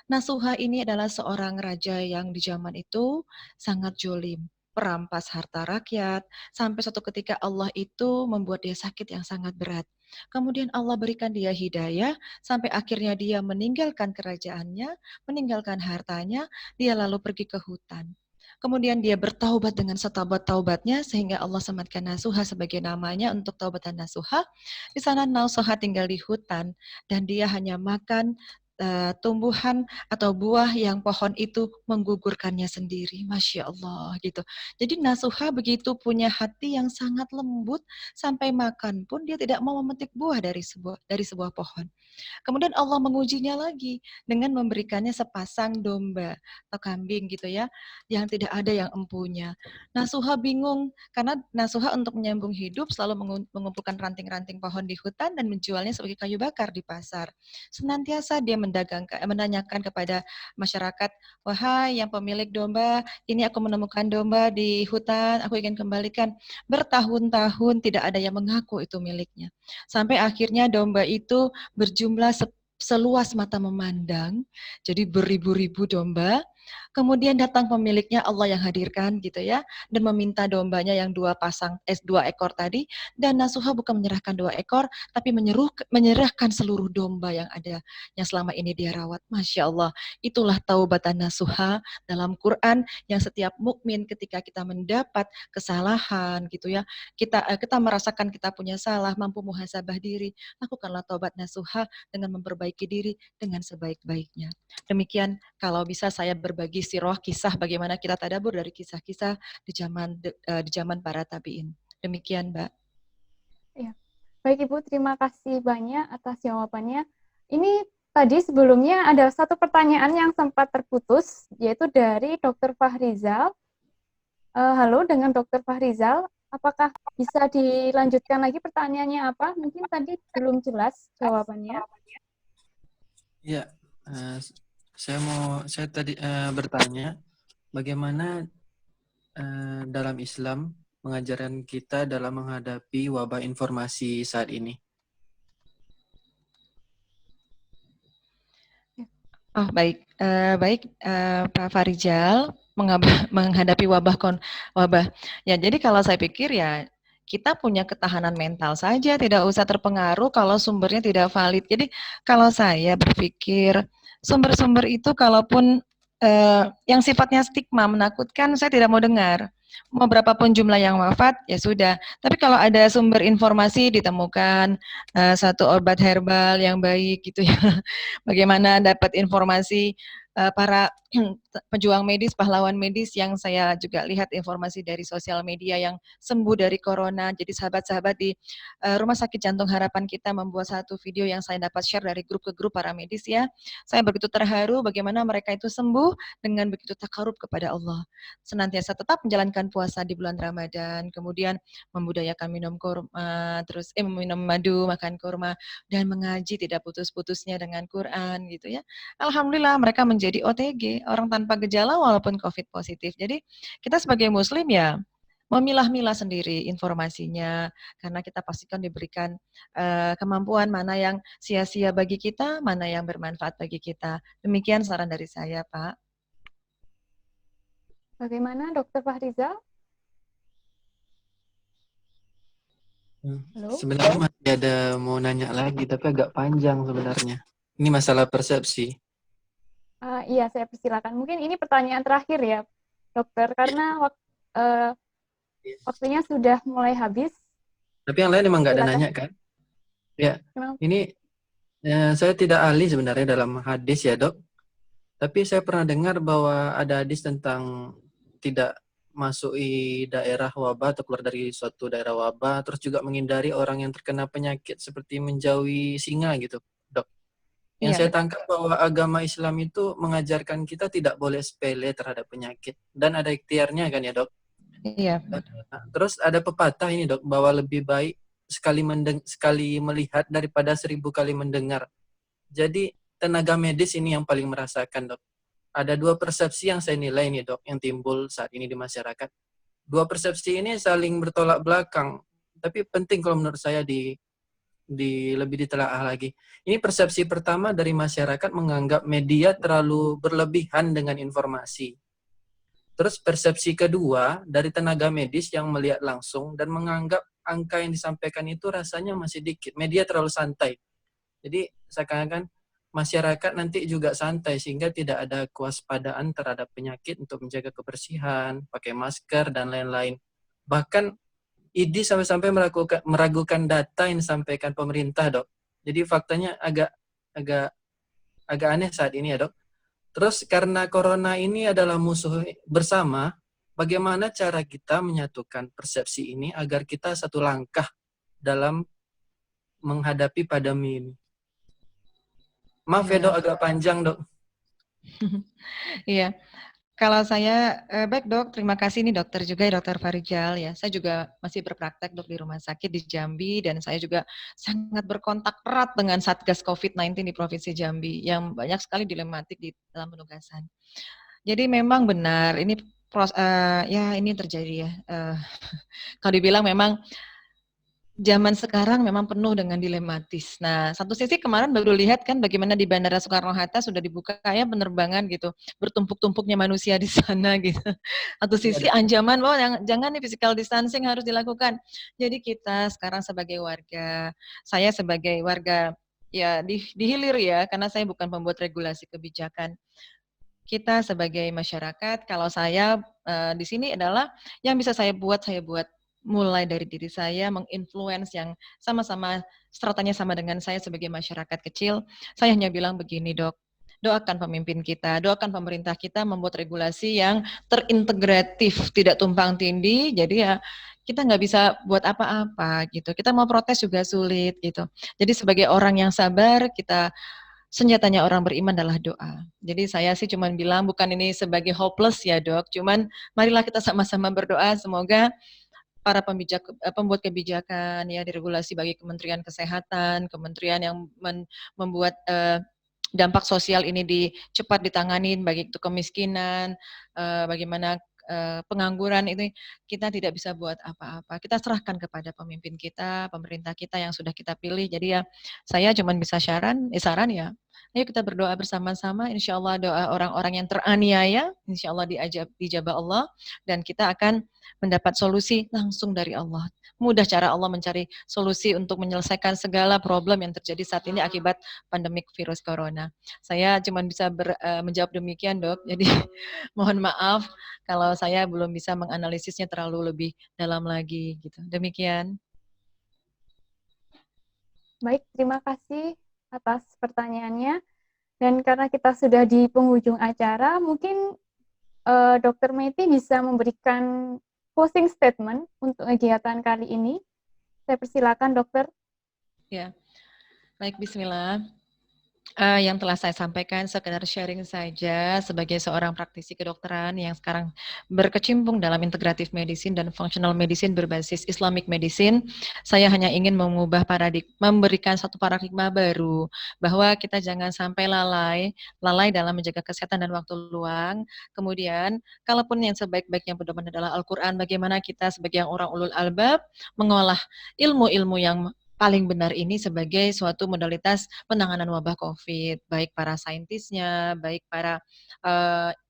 Nasuha ini adalah seorang raja yang di zaman itu sangat jolim, perampas harta rakyat, sampai suatu ketika Allah itu membuat dia sakit yang sangat berat. Kemudian Allah berikan dia hidayah, sampai akhirnya dia meninggalkan kerajaannya, meninggalkan hartanya, dia lalu pergi ke hutan. Kemudian dia bertaubat dengan setaubat-taubatnya sehingga Allah sematkan nasuha sebagai namanya untuk taubatan nasuha. Di sana nasuha tinggal di hutan dan dia hanya makan tumbuhan atau buah yang pohon itu menggugurkannya sendiri. Masya Allah gitu. Jadi nasuha begitu punya hati yang sangat lembut sampai makan pun dia tidak mau memetik buah dari sebuah pohon. Kemudian Allah mengujinya lagi dengan memberikannya sepasang domba atau kambing gitu ya, yang tidak ada yang empunya. Nasuha bingung karena Nasuha untuk menyambung hidup selalu mengumpulkan ranting-ranting pohon di hutan dan menjualnya sebagai kayu bakar di pasar. Senantiasa dia menanyakan kepada masyarakat, wahai yang pemilik domba, ini aku menemukan domba di hutan, aku ingin kembalikan. Bertahun-tahun tidak ada yang mengaku itu miliknya. Sampai akhirnya domba itu berjumlah seluas mata memandang, jadi beribu-ribu domba. Kemudian datang pemiliknya, Allah yang hadirkan gitu ya, dan meminta dombanya yang dua ekor tadi, dan Nasuha bukan menyerahkan 2 ekor, tapi menyerahkan seluruh domba yang ada, yang selama ini dia rawat. Masya Allah, itulah taubatan Nasuha dalam Quran yang setiap mukmin ketika kita mendapat kesalahan gitu ya, kita merasakan kita punya salah, mampu muhasabah diri, lakukanlah taubat nasuha dengan memperbaiki diri dengan sebaik-baiknya. Demikian kalau bisa saya berbagi sirah kisah bagaimana kita tadabur dari kisah-kisah di zaman para tabi'in. Demikian, Mbak. Ya. Baik, Ibu, terima kasih banyak atas jawabannya. Ini tadi sebelumnya ada satu pertanyaan yang sempat terputus, yaitu dari Dr. Fahrizal. Halo, dengan Dr. Fahrizal, apakah bisa dilanjutkan lagi pertanyaannya apa? Mungkin tadi belum jelas jawabannya. Ya, saya tadi bertanya bagaimana dalam Islam mengajarkan kita dalam menghadapi wabah informasi saat ini? Oh, baik. Pak Farijal, menghadapi wabah. Ya, jadi kalau saya pikir ya kita punya ketahanan mental saja, tidak usah terpengaruh kalau sumbernya tidak valid. Jadi kalau saya berpikir sumber-sumber itu kalaupun yang sifatnya stigma menakutkan, saya tidak mau dengar. Mau berapapun jumlah yang wafat, ya sudah. Tapi kalau ada sumber informasi ditemukan satu obat herbal yang baik gitu ya, bagaimana dapat informasi para pejuang medis, pahlawan medis yang saya juga lihat informasi dari sosial media yang sembuh dari corona. Jadi sahabat-sahabat di Rumah Sakit Jantung Harapan kita membuat satu video yang saya dapat share dari grup ke grup para medis ya. Saya begitu terharu bagaimana mereka itu sembuh dengan begitu takarub kepada Allah. Senantiasa tetap menjalankan puasa di bulan Ramadan, kemudian membudayakan minum kurma, terus minum madu, makan kurma, dan mengaji tidak putus-putusnya dengan Quran gitu ya. Alhamdulillah mereka menjadi OTG, orang tanpa gejala walaupun COVID positif. Jadi kita sebagai muslim ya memilah-milah sendiri informasinya karena kita pastikan diberikan kemampuan mana yang sia-sia bagi kita, mana yang bermanfaat bagi kita. Demikian saran dari saya, Pak. Bagaimana Dokter Fahrizal? Halo? Sebenarnya masih ada mau nanya lagi, tapi agak panjang sebenarnya. Ini masalah persepsi. Iya, saya persilakan. Mungkin ini pertanyaan terakhir ya, Dokter, karena waktunya sudah mulai habis. Tapi yang lain emang nggak ada Silakan. nanya kan? Ya, Memang ini saya tidak ahli sebenarnya dalam hadis ya dok. Tapi saya pernah dengar bahwa ada hadis tentang tidak masuk di daerah wabah atau keluar dari suatu daerah wabah, terus juga menghindari orang yang terkena penyakit seperti menjauhi singa gitu, dok. Yang Iya, saya betul. tangkap bahwa agama Islam itu mengajarkan kita tidak boleh sepele terhadap penyakit dan ada ikhtiarnya kan ya dok. Iya. Terus ada pepatah ini dok bahwa lebih baik sekali melihat daripada 1000 kali mendengar. Jadi tenaga medis ini yang paling merasakan dok. Ada dua persepsi yang saya nilai nih dok yang timbul saat ini di masyarakat. Dua persepsi ini saling bertolak belakang, tapi penting kalau menurut saya lebih ditelaah lagi. Ini persepsi pertama dari masyarakat menganggap media terlalu berlebihan dengan informasi. Terus persepsi kedua dari tenaga medis yang melihat langsung dan menganggap angka yang disampaikan itu rasanya masih dikit. Media terlalu santai. Jadi seakan-akan masyarakat nanti juga santai sehingga tidak ada kewaspadaan terhadap penyakit untuk menjaga kebersihan, pakai masker dan lain-lain. Bahkan ID sampai-sampai meragukan data yang disampaikan pemerintah, dok. Jadi faktanya agak aneh saat ini ya, dok. Terus karena corona ini adalah musuh bersama, bagaimana cara kita menyatukan persepsi ini agar kita satu langkah dalam menghadapi pandemi ini? Maaf ya, Iya. dok, agak panjang, dok. Iya. Kalau saya, baik dok, terima kasih nih dokter juga ya, dokter Farijal ya. Saya juga masih berpraktek dok di rumah sakit di Jambi dan saya juga sangat berkontak erat dengan Satgas COVID-19 di Provinsi Jambi yang banyak sekali dilematik di dalam penugasan. Jadi memang benar ini ya ini terjadi ya. Kalau dibilang memang zaman sekarang memang penuh dengan dilematis. Nah, satu sisi kemarin baru lihat kan bagaimana di Bandara Soekarno-Hatta sudah dibuka kayak penerbangan gitu, bertumpuk-tumpuknya manusia di sana gitu. Satu sisi ancaman, oh jangan nih physical distancing harus dilakukan. Jadi kita sekarang sebagai warga, saya sebagai warga ya di hilir ya, karena saya bukan pembuat regulasi kebijakan. Kita sebagai masyarakat, kalau saya di sini adalah yang bisa saya buat mulai dari diri saya, menginfluence yang sama-sama stratanya sama dengan saya sebagai masyarakat kecil. Saya hanya bilang begini dok, doakan pemimpin kita, doakan pemerintah kita membuat regulasi yang terintegratif, tidak tumpang tindih, jadi ya kita nggak bisa buat apa-apa gitu. Kita mau protes juga sulit gitu. Jadi sebagai orang yang sabar, kita senjatanya orang beriman adalah doa. Jadi saya sih cuman bilang bukan ini sebagai hopeless ya dok, cuman marilah kita sama-sama berdoa semoga para pembuat kebijakan ya diregulasi bagi Kementerian Kesehatan, kementerian yang membuat dampak sosial ini cepat ditangani, baik itu kemiskinan, bagaimana pengangguran ini kita tidak bisa buat apa-apa. Kita serahkan kepada pemimpin kita, pemerintah kita yang sudah kita pilih. Jadi ya saya cuma bisa saran ya. Ayo kita berdoa bersama-sama. Insya Allah doa orang-orang yang teraniaya, insya Allah dijabah Allah dan kita akan mendapat solusi langsung dari Allah. Mudah cara Allah mencari solusi untuk menyelesaikan segala problem yang terjadi saat ini akibat pandemik virus corona. Saya cuma bisa menjawab demikian, Dok. Jadi mohon maaf kalau saya belum bisa menganalisisnya terlalu lebih dalam lagi gitu. Demikian. Baik, terima kasih atas pertanyaannya. Dan karena kita sudah di penghujung acara, mungkin Dr. Meti bisa memberikan closing statement untuk kegiatan kali ini. Saya persilakan, Dokter. Ya, baik, bismillah. Yang telah saya sampaikan sekedar sharing saja sebagai seorang praktisi kedokteran yang sekarang berkecimpung dalam integratif medicine dan functional medicine berbasis Islamic medicine. Saya hanya ingin memberikan satu paradigma baru bahwa kita jangan sampai lalai dalam menjaga kesehatan dan waktu luang. Kemudian, kalaupun yang sebaik-baiknya pedoman adalah Al-Quran, bagaimana kita sebagai orang ulul albab mengolah ilmu-ilmu yang paling benar ini sebagai suatu modalitas penanganan wabah COVID, baik para saintisnya, baik para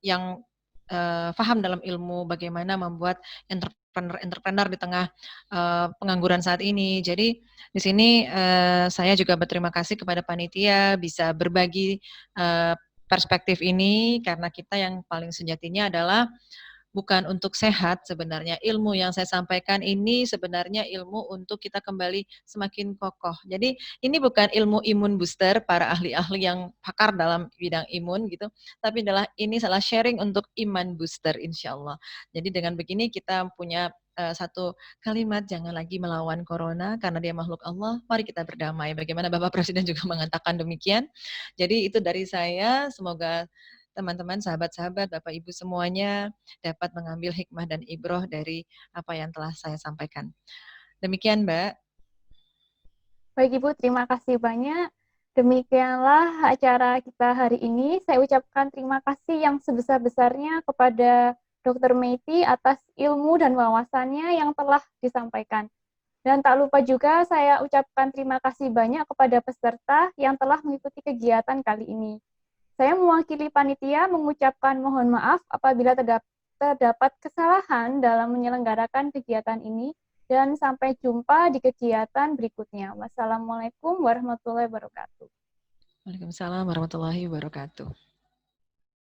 yang paham dalam ilmu bagaimana membuat entrepreneur di tengah pengangguran saat ini. Jadi di sini saya juga berterima kasih kepada panitia bisa berbagi perspektif ini karena kita yang paling sejatinya adalah bukan untuk sehat sebenarnya. Ilmu yang saya sampaikan ini sebenarnya ilmu untuk kita kembali semakin kokoh. Jadi ini bukan ilmu imun booster para ahli-ahli yang pakar dalam bidang imun gitu, tapi ini salah sharing untuk iman booster insya Allah. Jadi dengan begini kita punya satu kalimat, jangan lagi melawan corona karena dia makhluk Allah, mari kita berdamai. Bagaimana Bapak Presiden juga mengatakan demikian. Jadi itu dari saya, semoga teman-teman, sahabat-sahabat, Bapak Ibu semuanya dapat mengambil hikmah dan ibroh dari apa yang telah saya sampaikan. Demikian, Mbak. Baik Ibu, terima kasih banyak. Demikianlah acara kita hari ini. Saya ucapkan terima kasih yang sebesar-besarnya kepada Dr. Meti atas ilmu dan wawasannya yang telah disampaikan. Dan tak lupa juga saya ucapkan terima kasih banyak kepada peserta yang telah mengikuti kegiatan kali ini. Saya mewakili panitia mengucapkan mohon maaf apabila terdapat kesalahan dalam menyelenggarakan kegiatan ini dan sampai jumpa di kegiatan berikutnya. Wassalamualaikum warahmatullahi wabarakatuh. Waalaikumsalam warahmatullahi wabarakatuh.